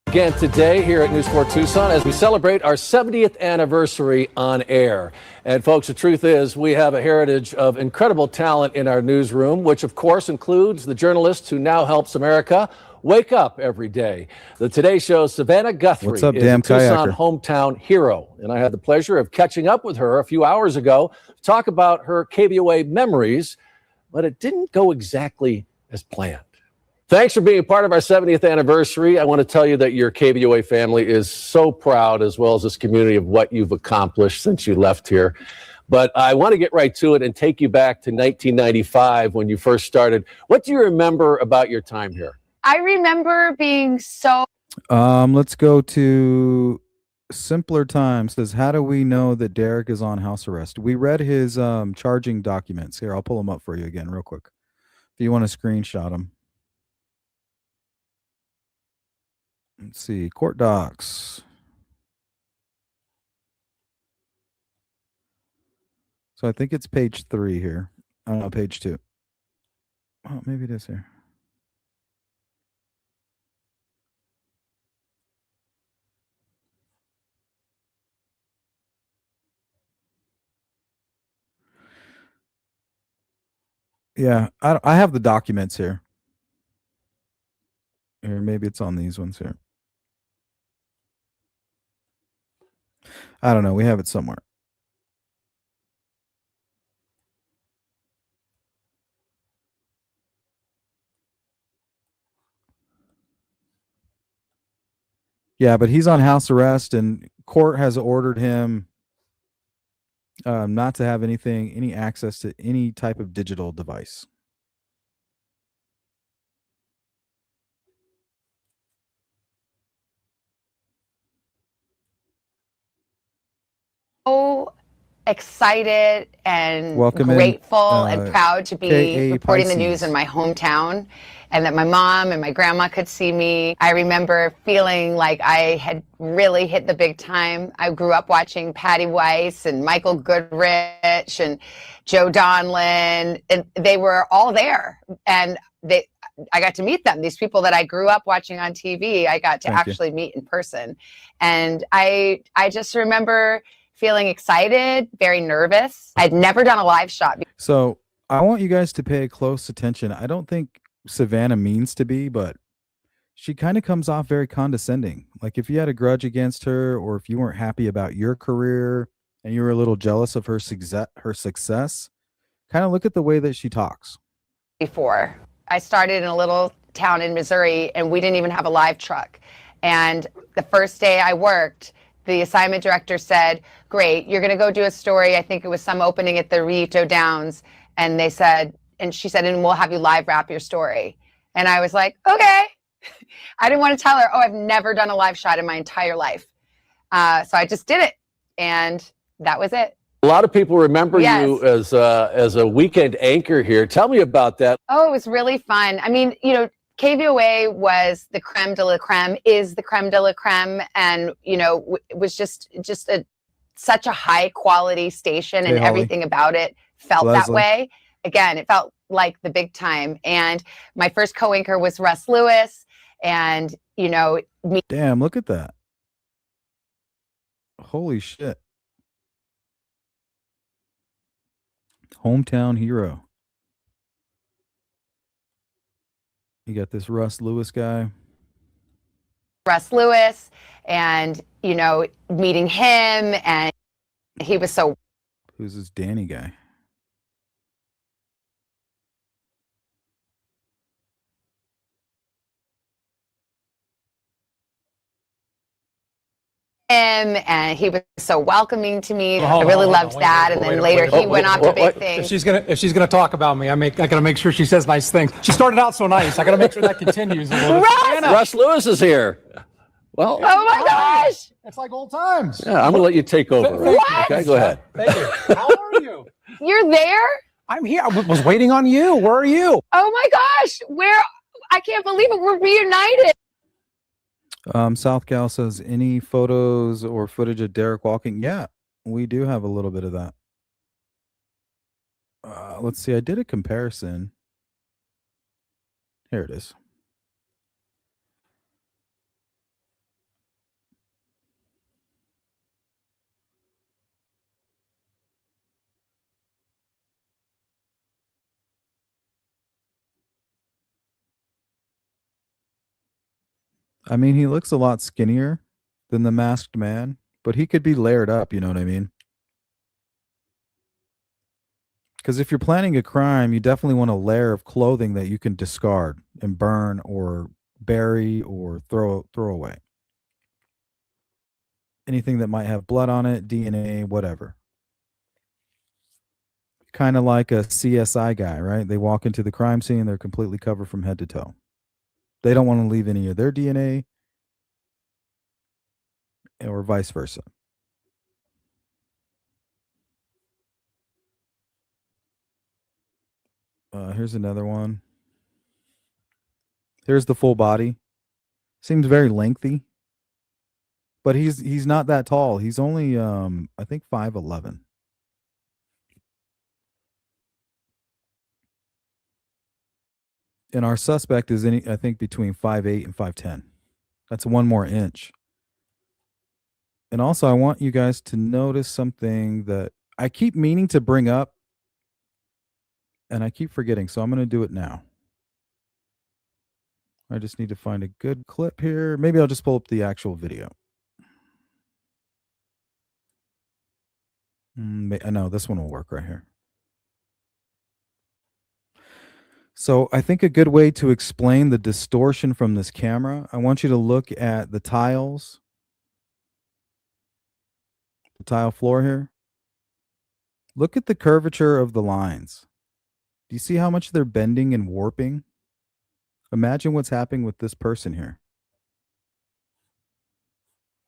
Again today here at News 4 Tucson as we celebrate our 70th anniversary on air. And folks, the truth is we have a heritage of incredible talent in our newsroom, which of course includes the journalist who now helps America wake up every day. The Today Show's Savannah Guthrie What's up, is damn a Tucson kayaker? hometown hero. And I had the pleasure of catching up with her a few hours ago to talk about her KVOA memories, but it didn't go exactly as planned. Thanks for being a part of our 70th anniversary. I want to tell you that your KVOA family is so proud, as well as this community, of what you've accomplished since you left here. But I want to get right to it and take you back to 1995 when you first started. What do you remember about your time here? I remember being so. Let's go to Simpler Times. Says, how do we know that Derek is on house arrest? We read his charging documents. Here, I'll pull them up for you again real quick. If you want to screenshot them. Let's see, court docs. So I think it's page 3 here. Oh, no, page 2. Oh, maybe it is here. Yeah, I have the documents here. Here, maybe it's on these ones here. I don't know. We have it somewhere. Yeah, but he's on house arrest, and court has ordered him not to have any access to any type of digital device. Excited and Welcome in, grateful and proud to be K.A. reporting the Pisces. news in my hometown, and that my mom and my grandma could see me. I remember feeling like I had really hit the big time. I grew up watching Patty Weiss and Michael Goodrich and Joe Donlin, and they were all there. And I got to meet them. These people that I grew up watching on TV, I got to Thank you. actually meet in person. And I just remember feeling excited, very nervous. I'd never done a live shot. So I want you guys to pay close attention. I don't think Savannah means to be, but she kind of comes off very condescending. Like if you had a grudge against her, or if you weren't happy about your career and you were a little jealous of her success, kind of look at the way that she talks. Before I started in a little town in Missouri, and we didn't even have a live truck. And the first day I worked, the assignment director said, great, you're going to go do a story. I think it was some opening at the Rito Downs. And they said, and she said, and we'll have you live wrap your story. And I was like, okay. I didn't want to tell her, oh, I've never done a live shot in my entire life. So I just did it. And that was it. A lot of people remember Yes. you as a weekend anchor here. Tell me about that. Oh, it was really fun. I mean, you know, KVOA was the creme de la creme, is the creme de la creme. And, you know, it was just such a high quality station, and Hey, Holly. everything about it felt that Leslie. way. Again, it felt like the big time. And my first co-anchor was Russ Lewis. And, you know, Damn, look at that. Holy shit. Hometown hero. You got this Russ Lewis guy. Russ Lewis, and, you know, meeting him, and he was so Who's this Danny guy? and he was so welcoming to me. Well, hold I really on, loved wait, that. wait, And then wait, later wait, he went off to big If things. she's gonna talk about me, I gotta make sure she says nice things. She started out so nice. I gotta make sure that continues. A little bit. Savannah, Russ Lewis is here. Well, Oh my gosh! it's like old times. yeah, I'm going to let you take over. Russ. What? Okay, go ahead. Thank you. How are you? You're there? I'm here. I was waiting on you. Where are you? Oh my gosh! I can't believe it. We're reunited. South Gal says, any photos or footage of Derek walking? Yeah, we do have a little bit of that. Let's see. I did a comparison. Here it is. I mean, he looks a lot skinnier than the masked man, but he could be layered up, you know what I mean? Because if you're planning a crime, you definitely want a layer of clothing that you can discard and burn or bury or throw away. Anything that might have blood on it, DNA, whatever. Kind of like a CSI guy, right? They walk into the crime scene, they're completely covered from head to toe. They don't want to leave any of their DNA, or vice versa. Here's another one. Here's the full body. Seems very lengthy, but he's not that tall. He's only I think 5'11". And our suspect is I think between 5'8" and 5'10". That's one more inch. And also, I want you guys to notice something that I keep meaning to bring up, and I keep forgetting, so I'm going to do it now. I just need to find a good clip here. Maybe I'll just pull up the actual video. No, this one will work right here. So I think a good way to explain the distortion from this camera, I want you to look at the tiles, the tile floor here. Look at the curvature of the lines. Do you see how much they're bending and warping? Imagine what's happening with this person here.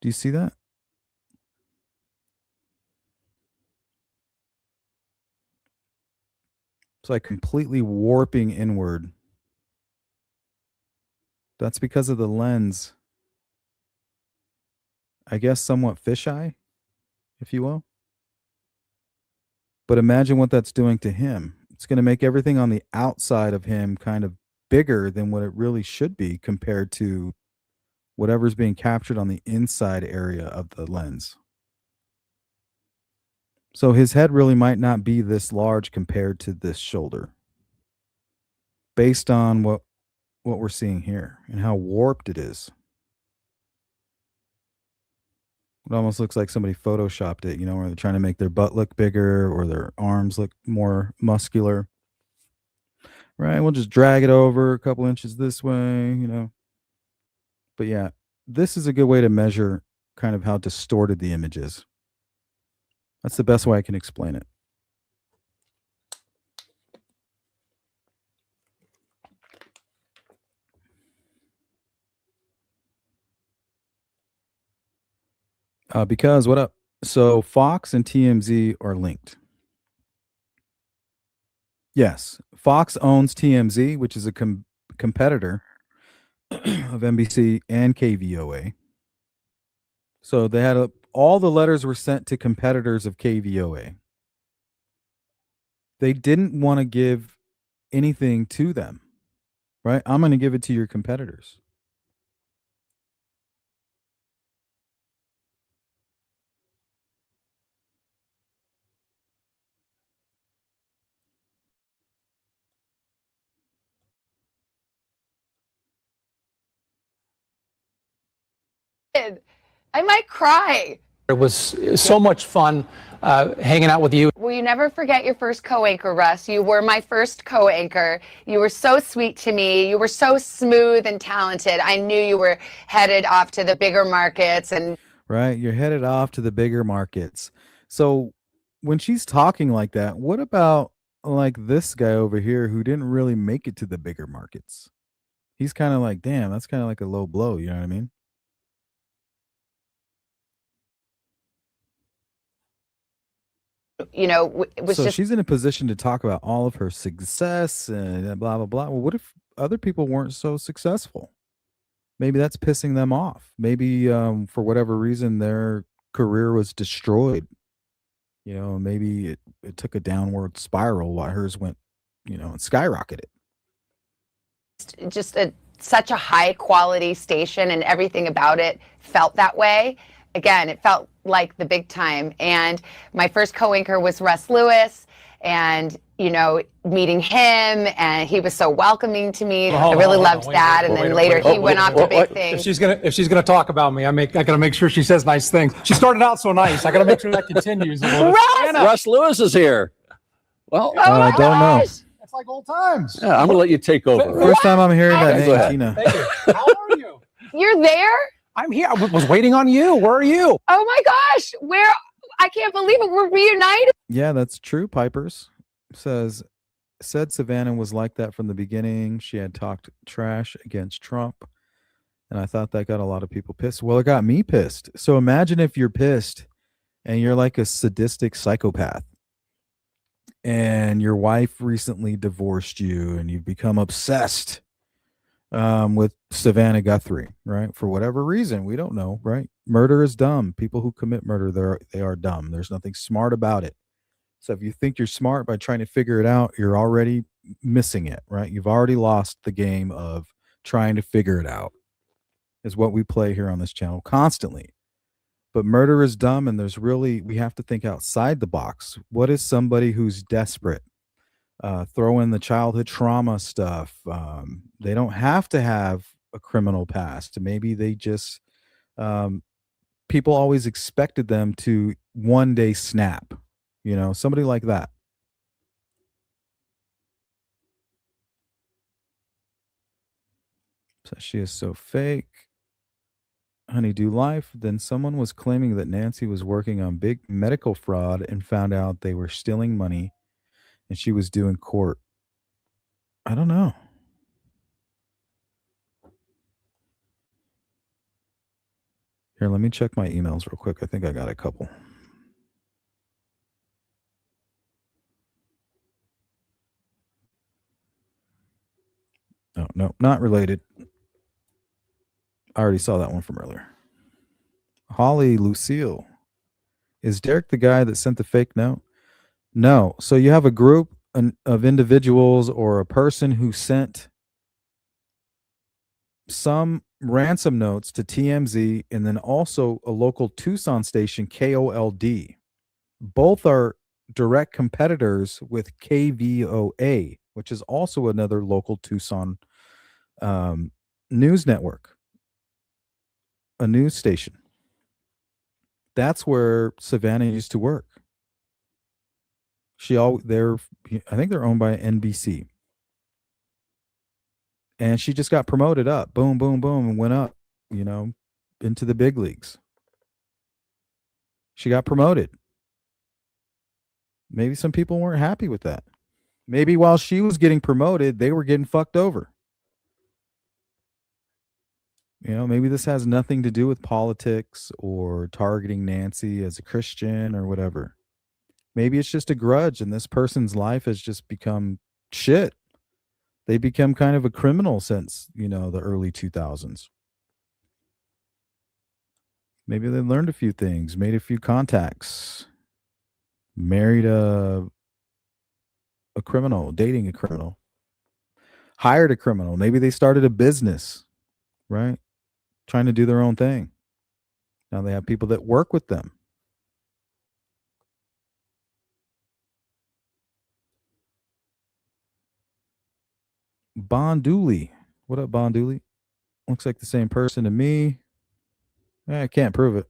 Do you see that? It's like completely warping inward. That's because of the lens. I guess somewhat fisheye, if you will. But imagine what that's doing to him. It's going to make everything on the outside of him kind of bigger than what it really should be compared to whatever's being captured on the inside area of the lens. So his head really might not be this large compared to this shoulder, based on what we're seeing here and how warped it is. It almost looks like somebody photoshopped it, where they're trying to make their butt look bigger or their arms look more muscular. Right, we'll just drag it over a couple inches this way, But yeah, this is a good way to measure kind of how distorted the image is. That's the best way I can explain it. Because what up? So Fox and TMZ are linked. Yes, Fox owns TMZ, which is a competitor of NBC and KVOA. So they had all the letters were sent to competitors of KVOA. They didn't want to give anything to them, right? I'm going to give it to your competitors. I might cry. It was so much fun hanging out with you. Will you never forget your first co-anchor, Russ? You were my first co-anchor. You were so sweet to me. You were so smooth and talented. I knew you were headed off to the bigger markets. And right, you're headed off to the bigger markets. So when she's talking like that, what about like this guy over here who didn't really make it to the bigger markets? He's kind of like, damn, that's kind of like a low blow. You know what I mean? It was So just she's in a position to talk about all of her success and blah, blah, blah. Well, what if other people weren't so successful? Maybe that's pissing them off. Maybe for whatever reason, their career was destroyed. Maybe it took a downward spiral while hers went, and skyrocketed. just such a high quality station, and everything about it felt that way. Again, it felt like the big time. And my first co-anchor was Russ Lewis, and meeting him, and he was so welcoming to me. I really loved that. And then later he went off to big things. If she's gonna talk about me, I gotta make sure she says nice things. She started out so nice. I gotta make sure that continues. Russ Lewis is here. Well, I don't know. It's like old times. yeah, I'm gonna let you take over. First time I'm hearing that Go ahead. name, Tina. Thank you. How are you? You're there? I'm here. I was waiting on you. Where are you? Oh my gosh, I can't believe it. We're reunited. Yeah, that's true. Pipers said Savannah was like that from the beginning. She had talked trash against Trump, and I thought that got a lot of people pissed. Well, it got me pissed. So imagine if you're pissed and you're like a sadistic psychopath, and your wife recently divorced you, and you've become obsessed with Savannah Guthrie, right? For whatever reason, we don't know, right? Murder is dumb. People who commit murder, they are dumb. There's nothing smart about it. So if you think you're smart by trying to figure it out, you're already missing it, right? You've already lost the game of trying to figure it out, is what we play here on this channel constantly. But murder is dumb, and we have to think outside the box. What is somebody who's desperate? Throw in the childhood trauma stuff. They don't have to have a criminal past. Maybe they just, people always expected them to one day snap, somebody like that. So she is so fake. Honeydew Life. Then someone was claiming that Nancy was working on big medical fraud and found out they were stealing money, and she was due in court. I don't know. Here, let me check my emails real quick. I think I got a couple. No, not related. I already saw that one from earlier. Holly Lucille. Is Derek the guy that sent the fake note? No. So you have a group of individuals or a person who sent some ransom notes to TMZ, and then also a local Tucson station, KOLD. Both are direct competitors with KVOA, which is also another local Tucson news network, a news station. That's where Savannah used to work. I think they're owned by NBC. And she just got promoted up, boom, boom, boom, and went up, into the big leagues. She got promoted. Maybe some people weren't happy with that. Maybe while she was getting promoted, they were getting fucked over. Maybe this has nothing to do with politics or targeting Nancy as a Christian or whatever. Maybe it's just a grudge and this person's life has just become shit. They become kind of a criminal since, the early 2000s. Maybe they learned a few things, made a few contacts, married a criminal, dating a criminal, hired a criminal. Maybe they started a business, right? Trying to do their own thing. Now they have people that work with them. Bonduli. What up, Bonduli? Looks like the same person to me. I can't prove it.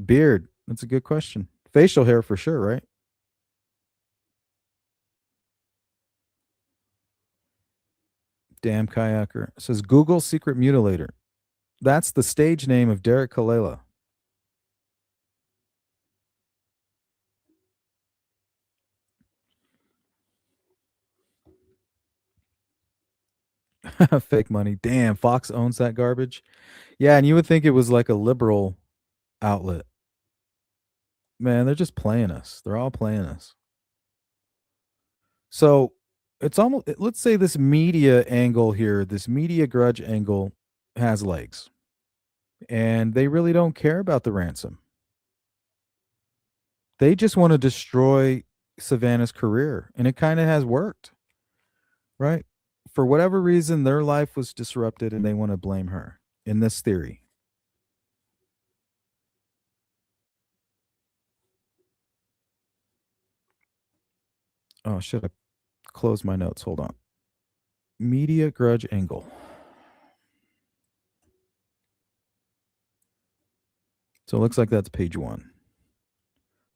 Beard. That's a good question. Facial hair for sure, right? Damn kayaker. It says Google Secret Mutilator. That's the stage name of Derek Kalela. Fake money. Damn, Fox owns that garbage. Yeah, and you would think it was like a liberal outlet. Man, they're just playing us. They're all playing us. So it's almost, let's say this media angle here, this media grudge angle has legs. And they really don't care about the ransom. They just want to destroy Savannah's career. And it kind of has worked. Right? For whatever reason, their life was disrupted and they want to blame her in this theory. Oh, should I close my notes? Hold on. Media grudge angle. So it looks like that's page 1.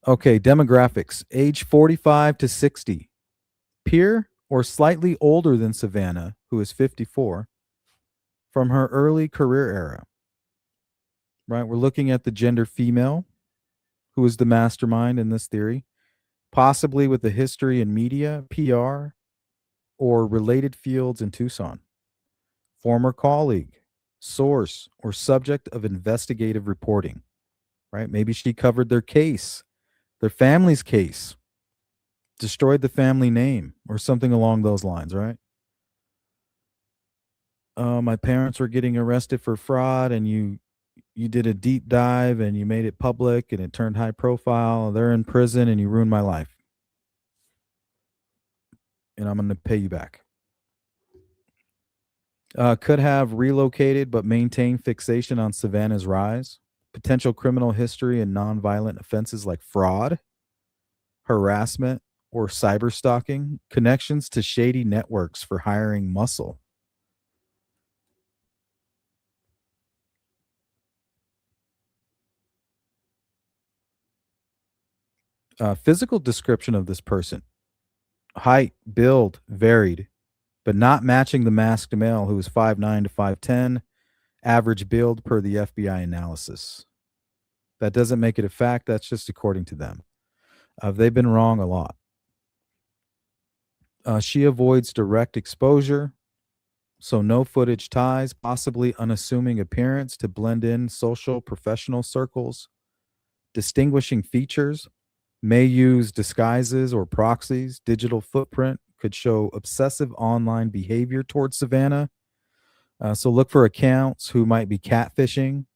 Okay, demographics. Age 45 to 60. Peer or slightly older than Savannah, who is 54, from her early career era. Right? We're looking at the gender female, who is the mastermind in this theory, possibly with a history in media, PR, or related fields in Tucson. Former colleague, source, or subject of investigative reporting. Right? Maybe she covered their case, their family's case, destroyed the family name, or something along those lines, right? My parents were getting arrested for fraud, and you did a deep dive, and you made it public, and it turned high profile. They're in prison, and you ruined my life. And I'm going to pay you back. Could have relocated, but maintained fixation on Savannah's rise. Potential criminal history and nonviolent offenses like fraud, harassment, or cyber stalking. Connections to shady networks for hiring muscle. Physical description of this person. Height, build, varied, but not matching the masked male who is 5'9" to 5'10". Average build per the FBI analysis. That doesn't make it a fact. That's just according to them. They've been wrong a lot. She avoids direct exposure, so no footage ties, possibly unassuming appearance to blend in social professional circles. Distinguishing features, may use disguises or proxies. Digital footprint could show obsessive online behavior towards Savannah. So look for accounts who might be catfishing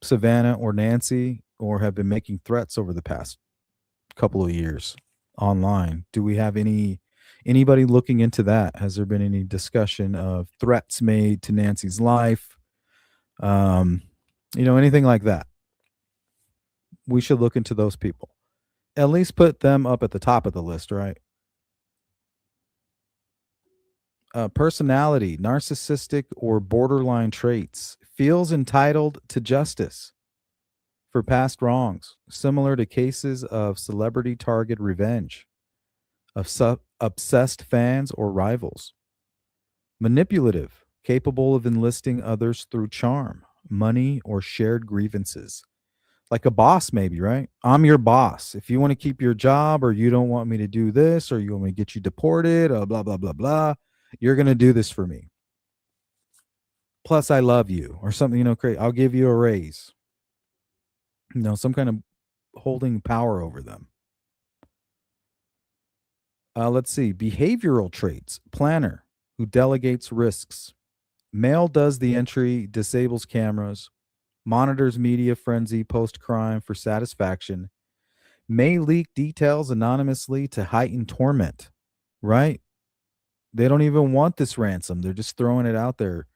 Savannah or Nancy, or have been making threats over the past couple of years online. Do we have any Anybody looking into that? Has there been any discussion of threats made to Nancy's life? Anything like that? We should look into those people. At least put them up at the top of the list, right? Personality, narcissistic or borderline traits. Feels entitled to justice for past wrongs, similar to cases of celebrity target revenge, of obsessed fans or rivals. Manipulative, capable of enlisting others through charm, money, or shared grievances. Like a boss, maybe, right? I'm your boss. If you want to keep your job, or you don't want me to do this, or you want me to get you deported, or blah, blah, blah, blah, you're going to do this for me. Plus, I love you, or something, great. I'll give you a raise. Some kind of holding power over them. Let's see. Behavioral traits. Planner, who delegates risks. Male does the entry, disables cameras, monitors media frenzy post-crime for satisfaction, may leak details anonymously to heighten torment, right? They don't even want this ransom. They're just throwing it out there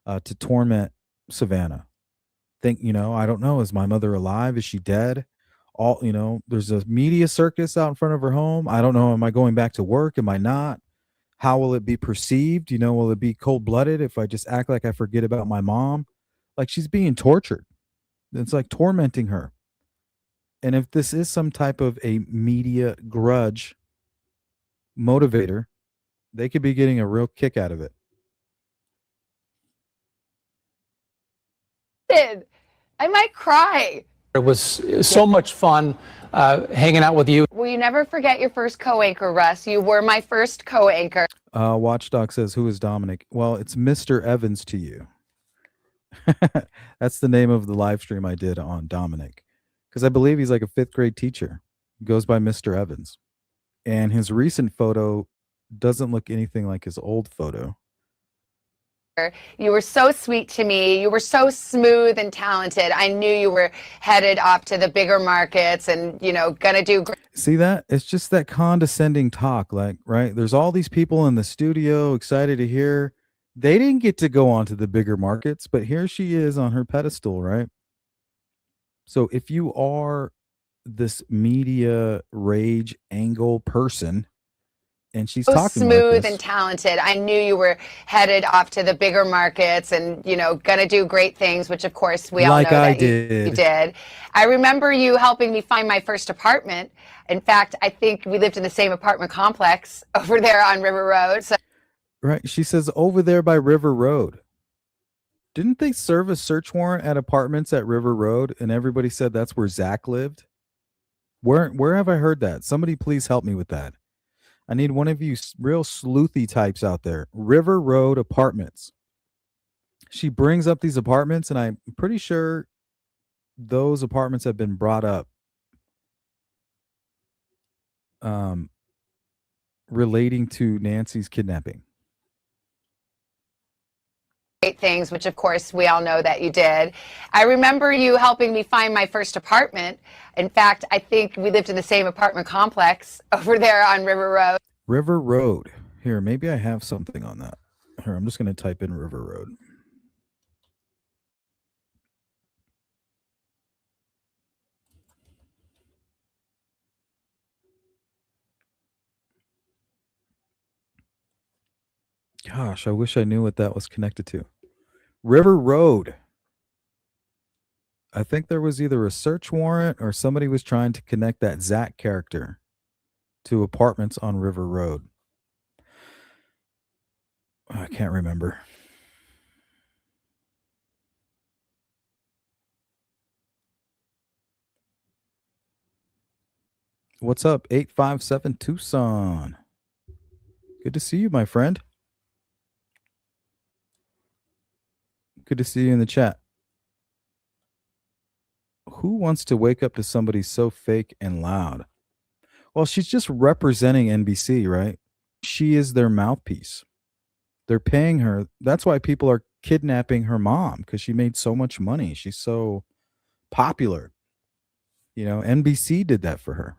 to torment Savannah. Think, I don't know, is my mother alive? Is she dead? There's a media circus out in front of her home. I don't know. Am I going back to work? Am I not? How will it be perceived? Will it be cold-blooded if I just act like I forget about my mom? Like, she's being tortured. It's like tormenting her. And if this is some type of a media grudge motivator, they could be getting a real kick out of it. I might cry. It was so much fun hanging out with you. Will you never forget your first co-anchor, Russ? You were my first co-anchor. Watchdog says, who is Dominic? Well, it's Mr. Evans to you. That's the name of the live stream I did on Dominic, because I believe he's like a 5th grade teacher. He goes by Mr. Evans, and his recent photo doesn't look anything like his old photo. You were so sweet to me. You were so smooth and talented. I knew you were headed off to the bigger markets and, gonna do great. See that? It's just that condescending talk, like, right? There's all these people in the studio excited to hear. They didn't get to go on to the bigger markets, but here she is on her pedestal, right? So if you are this media rage angle person, and she's so talking smooth like this, and talented. I knew you were headed off to the bigger markets and, gonna do great things, which of course we all know that you did. I remember you helping me find my first apartment. In fact, I think we lived in the same apartment complex over there on River Road. So right. She says over there by River Road. Didn't they serve a search warrant at apartments at River Road, and everybody said that's where Zach lived? Where have I heard that? Somebody please help me with that. I need one of you real sleuthy types out there. River Road Apartments. She brings up these apartments, and I'm pretty sure those apartments have been brought up relating to Nancy's kidnapping. great things, which of course we all know that you did. I remember you helping me find my first apartment. In fact, I think we lived in the same apartment complex over there on River Road. River Road. Here, maybe I have something on that. Here, I'm just going to type in River Road. Gosh, I wish I knew what that was connected to. River Road. I think there was either a search warrant or somebody was trying to connect that Zach character to apartments on River Road. I can't remember. What's up, 857 Tucson? Good to see you, my friend. Good to see you in the chat. Who wants to wake up to somebody so fake and loud? Well, she's just representing NBC, right? She is their mouthpiece. They're paying her. That's why people are kidnapping her mom, because she made so much money. She's so popular. You know, NBC did that for her.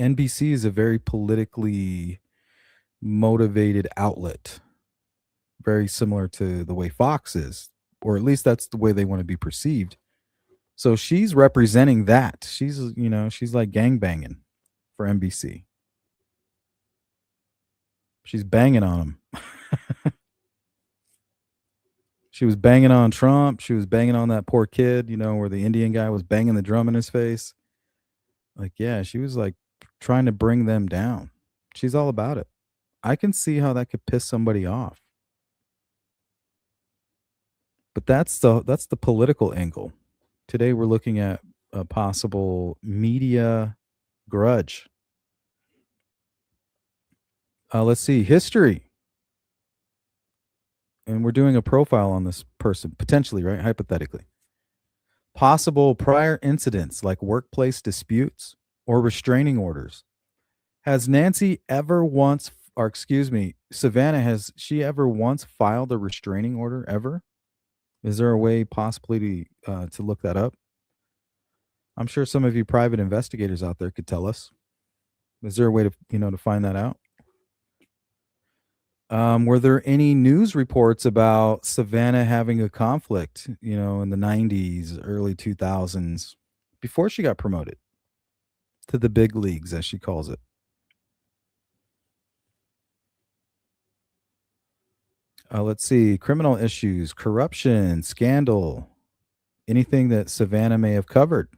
NBC is a very politically motivated outlet, very similar to the way Fox is, or at least that's the way they want to be perceived. So she's representing that. She's, she's like gangbanging for NBC. She's banging on him. She was banging on Trump. She was banging on that poor kid, where the Indian guy was banging the drum in his face. Like, yeah, she was like trying to bring them down. She's all about it. I can see how that could piss somebody off. But that's the political angle. Today we're looking at a possible media grudge. Let's see, history. And we're doing a profile on this person, potentially, right? Hypothetically. Possible prior incidents like workplace disputes or restraining orders. Has Nancy ever once, or excuse me, Savannah, has she ever once filed a restraining order ever? Is there a way possibly to look that up? I'm sure some of you private investigators out there could tell us. Is there a way to, to find that out? Were there any news reports about Savannah having a conflict, in the 90s, early 2000s, before she got promoted to the big leagues, as she calls it? Let's see, criminal issues, corruption, scandal, anything that Savannah may have covered.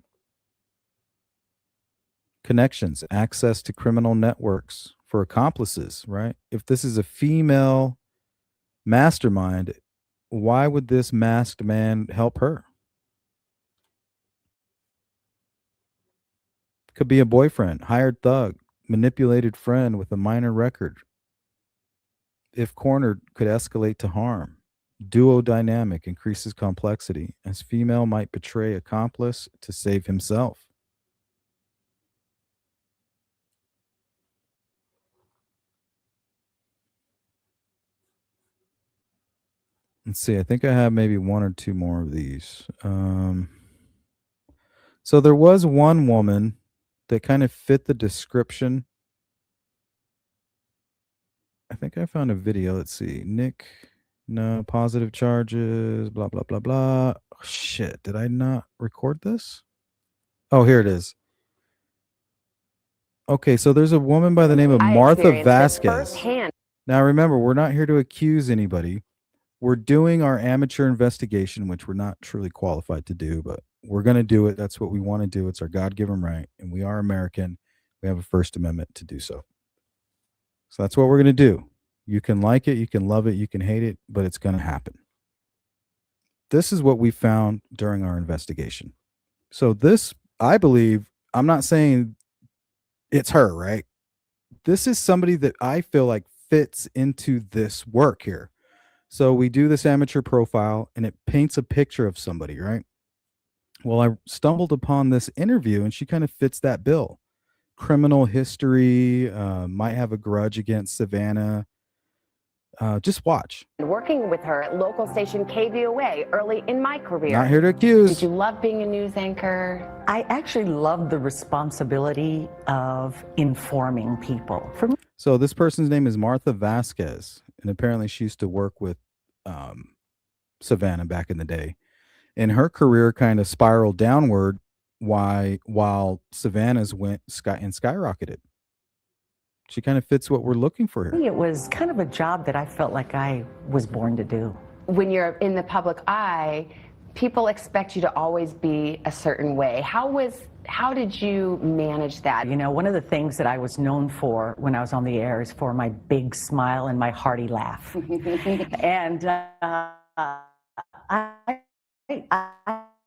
Connections, access to criminal networks for accomplices, right? If this is a female mastermind, why would this masked man help her? Could be a boyfriend, hired thug, manipulated friend with a minor record. If cornered, could escalate to harm. Duo dynamic increases complexity, as female might betray accomplice to save himself. Let's see. I think I have maybe one or two more of these. So there was one woman that kind of fit the description. I think I found a video. Let's see. Nick, no, positive charges, blah, blah, blah, blah. Oh, shit. Did I not record this? Oh, here it is. Okay, so there's a woman by the name of Martha Vasquez. Now, remember, we're not here to accuse anybody. We're doing our amateur investigation, which we're not truly qualified to do, but we're going to do it. That's what we want to do. It's our God-given right, and we are American. We have a First Amendment to do so. So that's what we're going to do. You can like it, you can love it, you can hate it, but it's going to happen. This is what we found during our investigation. So this, I believe, I'm not saying it's her, right? This is somebody that I feel like fits into this work here. So we do this amateur profile and it paints a picture of somebody, right? Well, I stumbled upon this interview and she kind of fits that bill. Criminal history, might have a grudge against Savannah. Just watch. Working with her at local station KVOA early in my career. Not here to accuse. Did you love being a news anchor? I actually love the responsibility of informing people. For me, so this person's name is Martha Vasquez, and apparently she used to work with Savannah back in the day. And her career kind of spiraled downward while Savannah's went skyrocketed. She kind of fits what we're looking for here. it was kind of a job that I felt like I was born to do. When you're in the public eye, people expect you to always be a certain way. How did you manage that? You know, one of the things that I was known for when I was on the air is for my big smile and my hearty laugh. And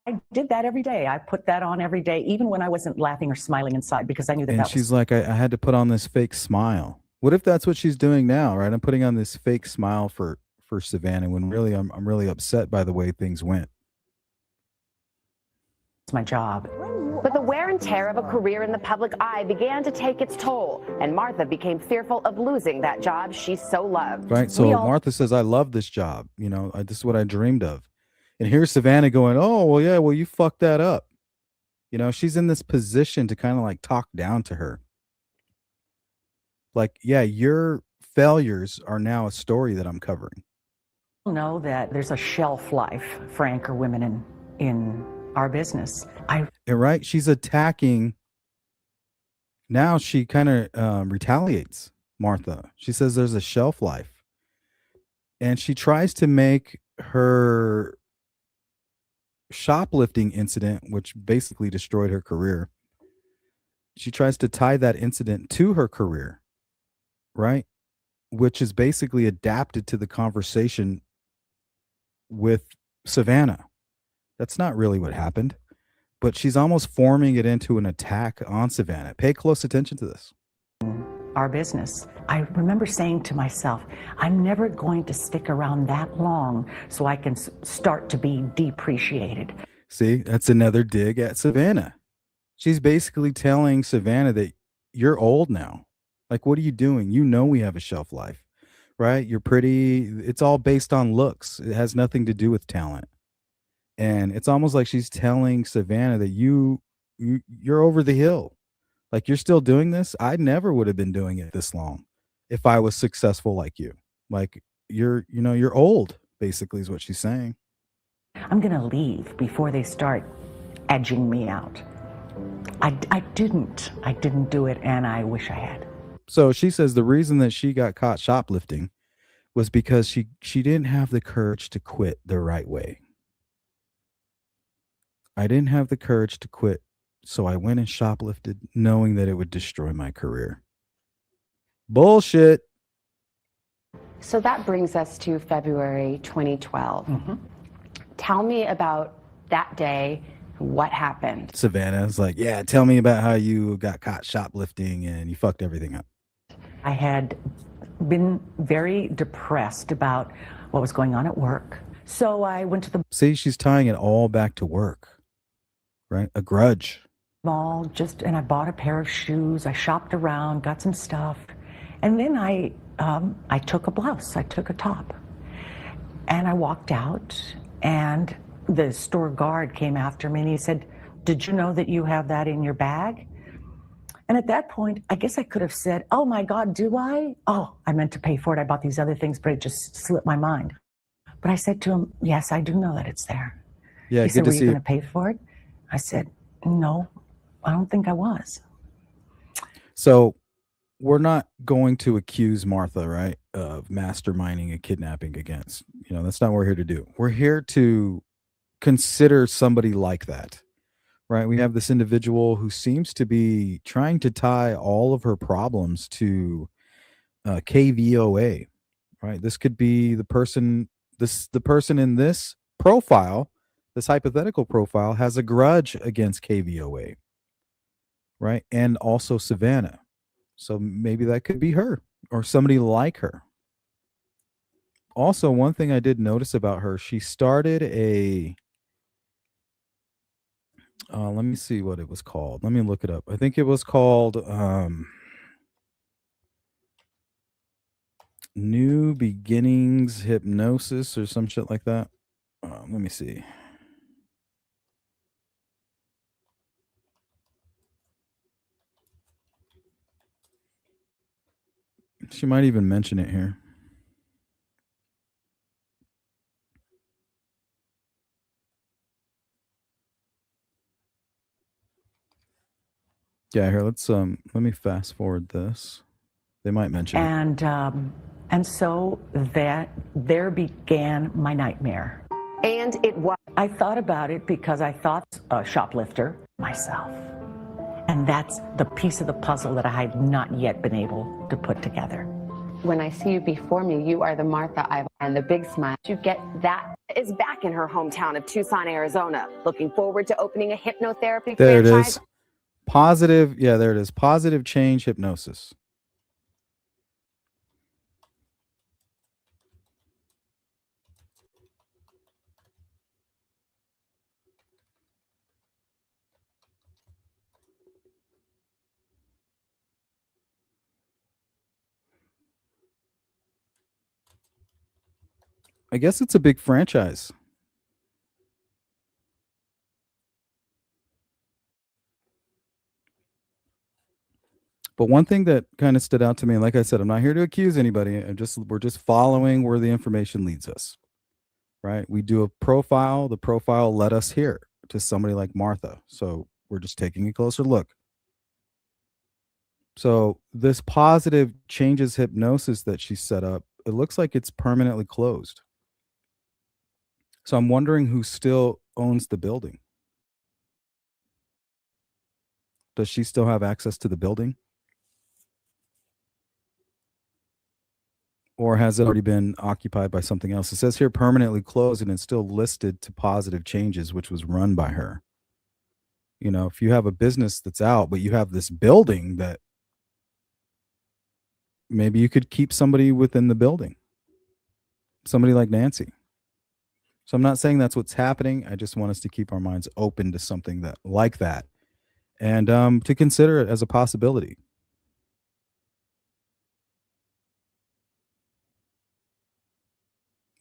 I did that every day. I put that on every day, even when I wasn't laughing or smiling inside, because I knew that and that she's was... like, I had to put on this fake smile. What if that's what she's doing now, right? I'm putting on this fake smile for Savannah when really I'm really upset by the way things went. It's my job. But the wear and tear of a career in the public eye began to take its toll, and Martha became fearful of losing that job she so loved. Right. So Martha says, I love this job. You know, this is what I dreamed of. And here's Savannah going, oh, well, yeah, you fucked that up. You know, she's in this position to kind of like talk down to her. Like, yeah, your failures are now a story that I'm covering. Know that there's a shelf life for anchor women in our business. Right? She's attacking. Now she kind of retaliates, Martha. She says there's a shelf life. And she tries to make her shoplifting incident, which basically destroyed her career, she tries to tie that incident to her career, right? Which is basically adapted to the conversation with Savannah. That's not really what happened, but she's almost forming it into an attack on Savannah. Pay close attention to this. Our business. I remember saying to myself, I'm never going to stick around that long so I can start to be depreciated. See, that's another dig at Savannah. She's basically telling Savannah that you're old now. Like, what are you doing? You know we have a shelf life, right? You're pretty. It's all based on looks. It has nothing to do with talent. And it's almost like she's telling Savannah that you're over the hill. Like, you're still doing this. I never would have been doing it this long if I was successful like you. Like, you're old, basically, is what she's saying. I'm going to leave before they start edging me out. I didn't do it, and I wish I had. So she says the reason that she got caught shoplifting was because she didn't have the courage to quit the right way. I didn't have the courage to quit, so I went and shoplifted knowing that it would destroy my career. Bullshit. So that brings us to February 2012. Tell me about that day. What happened? Savannah's like, yeah, tell me about how you got caught shoplifting and you fucked everything up. I had been very depressed about what was going on at work. So I went to the See, she's tying it all back to work, right? A grudge. mall, and I bought a pair of shoes. I shopped around, got some stuff. And then I took a blouse, I took a top. And I walked out, and the store guard came after me and he said, "Did you know that you have that in your bag?" And at that point, I guess I could have said, "Oh my God, do I? Oh, I meant to pay for it. I bought these other things, but it just slipped my mind." But I said to him, "Yes, I do know that it's there." Yeah, He good said, to "Were see you you. going to pay for it?" I said, "No, I don't think I was." So we're not going to accuse Martha, right, of masterminding a kidnapping against, that's not what we're here to do. We're here to consider somebody like that, right? We have this individual who seems to be trying to tie all of her problems to KVOA, right? This could be the person in this profile, this hypothetical profile, has a grudge against KVOA, right? And also Savannah. So maybe that could be her or somebody like her. Also, one thing I did notice about her, she started let me see what it was called. Let me look it up. I think it was called New Beginnings Hypnosis or some shit like that. Let me see. She might even mention it here. Yeah, here, let's let me fast forward this. They might mention it. And so that there began my nightmare. And it was. I thought about it because I thought a shoplifter myself. And that's the piece of the puzzle that I had not yet been able to put together. When I see you before me, you are the Martha I've and the big smile. You get that is back in her hometown of Tucson, Arizona. Looking forward to opening a hypnotherapy There it franchise. is. Positive. Yeah, there it is. Positive change hypnosis. I guess it's a big franchise. But one thing that kind of stood out to me, and like I said, I'm not here to accuse anybody. We're just following where the information leads us, right? We do a profile. The profile led us here to somebody like Martha. So we're just taking a closer look. So this positive changes hypnosis that she set up, it looks like it's permanently closed. So I'm wondering who still owns the building. Does she still have access to the building? Or has it already been occupied by something else? It says here permanently closed, and it's still listed to positive changes, which was run by her. You know, if you have a business that's out, but you have this building that maybe you could keep somebody within the building, somebody like Nancy. So I'm not saying that's what's happening. I just want us to keep our minds open to something that like that, and to consider it as a possibility.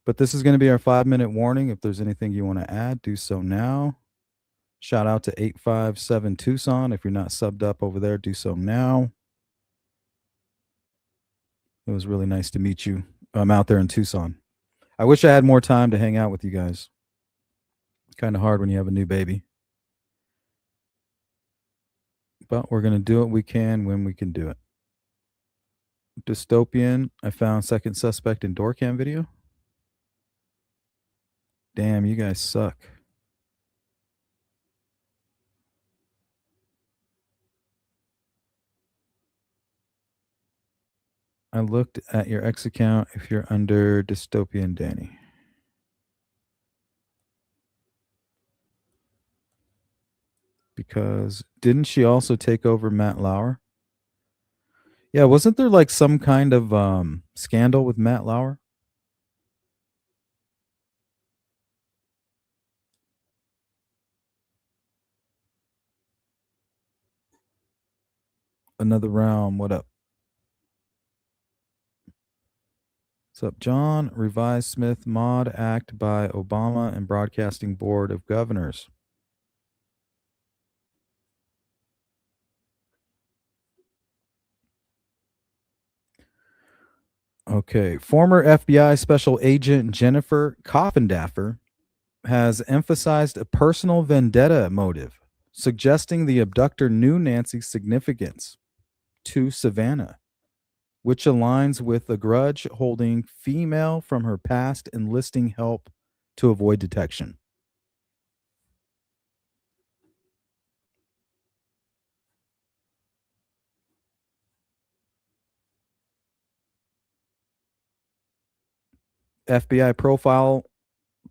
But this is going to be our 5-minute warning. If there's anything you want to add, do so now. Shout out to 857 Tucson. If you're not subbed up over there, do so now. It was really nice to meet you. I'm out there in Tucson. I wish I had more time to hang out with you guys. It's kind of hard when you have a new baby. But we're going to do what we can when we can do it. Dystopian. I found second suspect in door cam video. Damn, you guys suck. I looked at your X account if you're under Dystopian Danny. Because didn't she also take over Matt Lauer? Yeah, wasn't there like some kind of scandal with Matt Lauer? Another Realm, what up? What's up, John? Revised Smith Mod Act by Obama and Broadcasting Board of Governors. Okay. Former FBI Special Agent Jennifer Coffindaffer has emphasized a personal vendetta motive, suggesting the abductor knew Nancy's significance to Savannah, which aligns with a grudge holding female from her past enlisting help to avoid detection. FBI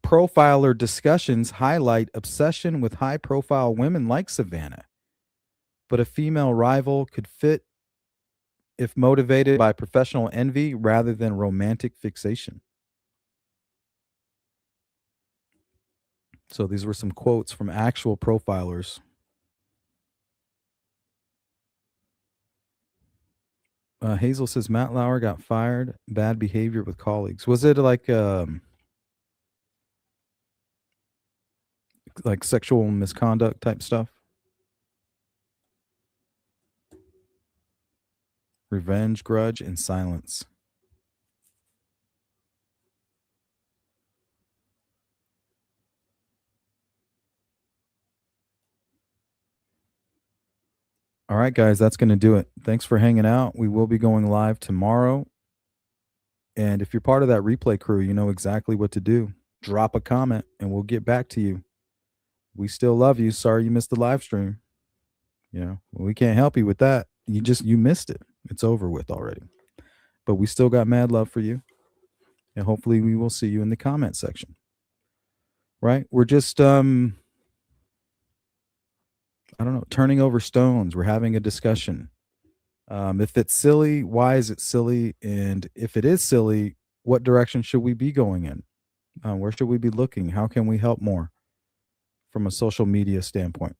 profiler discussions highlight obsession with high-profile women like Savannah, but a female rival could fit if motivated by professional envy rather than romantic fixation. So these were some quotes from actual profilers. Hazel says Matt Lauer got fired. Bad behavior with colleagues. Was it like sexual misconduct type stuff? Revenge, grudge, and silence. All right, guys, that's going to do it. Thanks for hanging out. We will be going live tomorrow. And if you're part of that replay crew, you know exactly what to do. Drop a comment and we'll get back to you. We still love you. Sorry you missed the live stream. You know, we can't help you with that. You missed it. It's over with already. But we still got mad love for you. And hopefully we will see you in the comment section. Right? We're just I don't know, turning over stones. We're having a discussion. If it's silly, why is it silly? And if it is silly, what direction should we be going in? Where should we be looking? How can we help more from a social media standpoint?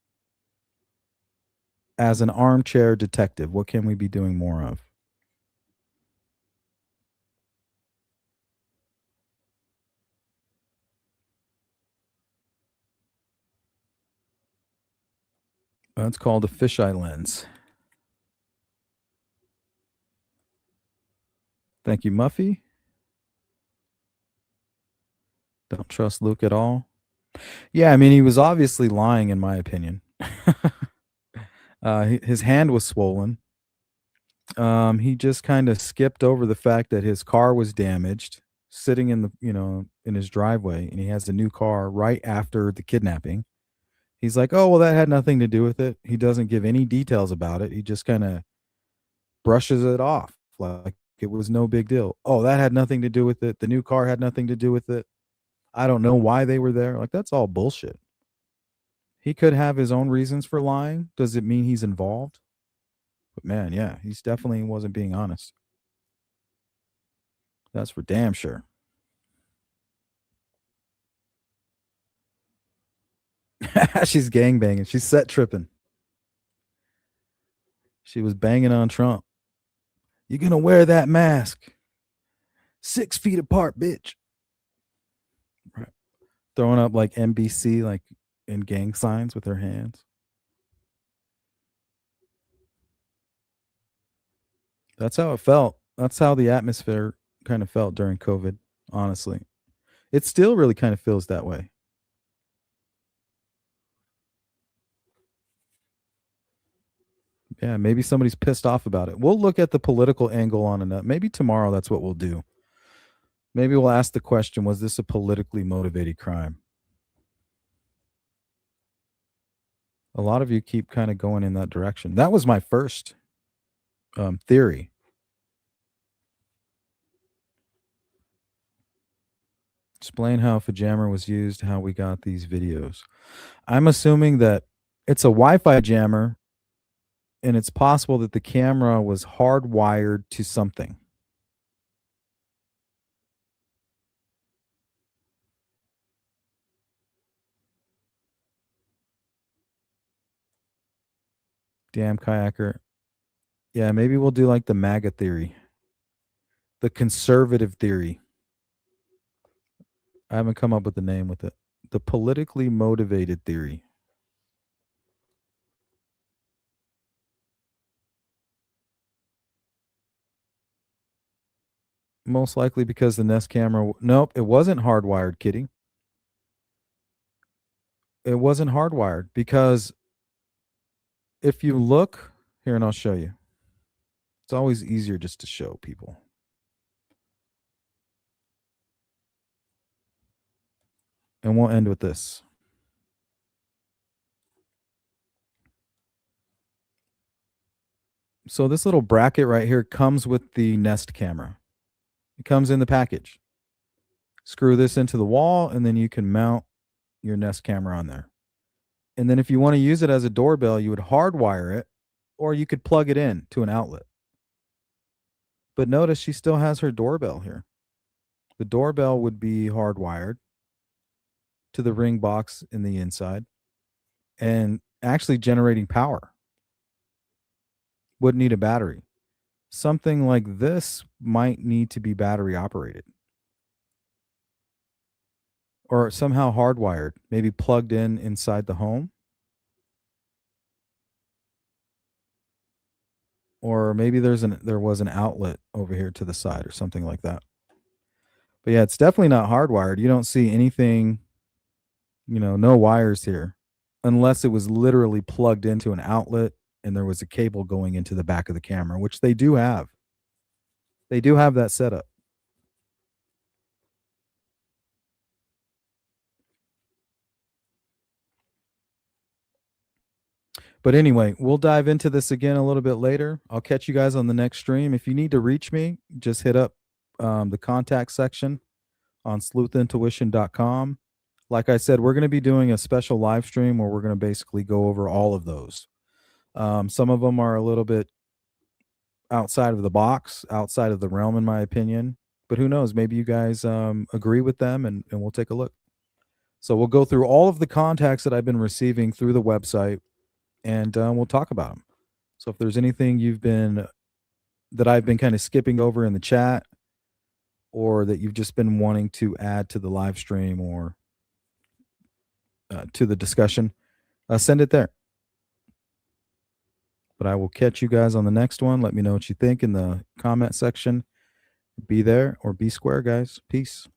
As an armchair detective, what can we be doing more of? That's called a fisheye lens. Thank you, Muffy. Don't trust Luke at all. Yeah, I mean, he was obviously lying, in my opinion. His hand was swollen. He just kind of skipped over the fact that his car was damaged, sitting in in his driveway, and he has a new car right after the kidnapping. He's like, "Oh, well, that had nothing to do with it." He doesn't give any details about it. He just kind of brushes it off like it was no big deal. "Oh, that had nothing to do with it. The new car had nothing to do with it. I don't know why they were there." Like, that's all bullshit. He could have his own reasons for lying. Does it mean he's involved? But man, yeah, he's definitely wasn't being honest. That's for damn sure. She's gangbanging. She's set tripping. She was banging on Trump. "You're going to wear that mask. 6 feet apart, bitch." Right. Throwing up like NBC, like in gang signs with her hands. That's how it felt. That's how the atmosphere kind of felt during COVID, honestly. It still really kind of feels that way. Yeah, maybe somebody's pissed off about it. We'll look at the political angle on it. Maybe tomorrow that's what we'll do. Maybe we'll ask the question, was this a politically motivated crime? A lot of you keep kind of going in that direction. That was my first theory. Explain how if a jammer was used, how we got these videos. I'm assuming that it's a Wi-Fi jammer, and it's possible that the camera was hardwired to something. Damn kayaker. Yeah, maybe we'll do like the MAGA theory. The conservative theory. I haven't come up with a name with it. The politically motivated theory. Most likely because the Nest camera... Nope, it wasn't hardwired, Kitty. It wasn't hardwired because if you look... Here, and I'll show you. It's always easier just to show people. And we'll end with this. So this little bracket right here comes with the Nest camera. It comes in the package. Screw this into the wall, and then you can mount your Nest camera on there. And then if you want to use it as a doorbell, you would hardwire it, or you could plug it in to an outlet. But notice she still has her doorbell here. The doorbell would be hardwired to the ring box in the inside and actually generating power. Wouldn't need a battery. Something like this might need to be battery operated or somehow hardwired, maybe plugged in inside the home. Or maybe there was an outlet over here to the side or something like that. But yeah, it's definitely not hardwired. You don't see anything, no wires here, unless it was literally plugged into an outlet and there was a cable going into the back of the camera, which they do have. They do have that setup. But anyway, we'll dive into this again a little bit later. I'll catch you guys on the next stream. If you need to reach me, just hit up the contact section on sleuthintuition.com. Like I said, we're going to be doing a special live stream where we're going to basically go over all of those. Some of them are a little bit outside of the box, outside of the realm, in my opinion. But who knows? Maybe you guys agree with them, and we'll take a look. So we'll go through all of the contacts that I've been receiving through the website, and we'll talk about them. So if there's anything that I've been kind of skipping over in the chat, or that you've just been wanting to add to the live stream or to the discussion, send it there. But I will catch you guys on the next one. Let me know what you think in the comment section. Be there or be square, guys. Peace.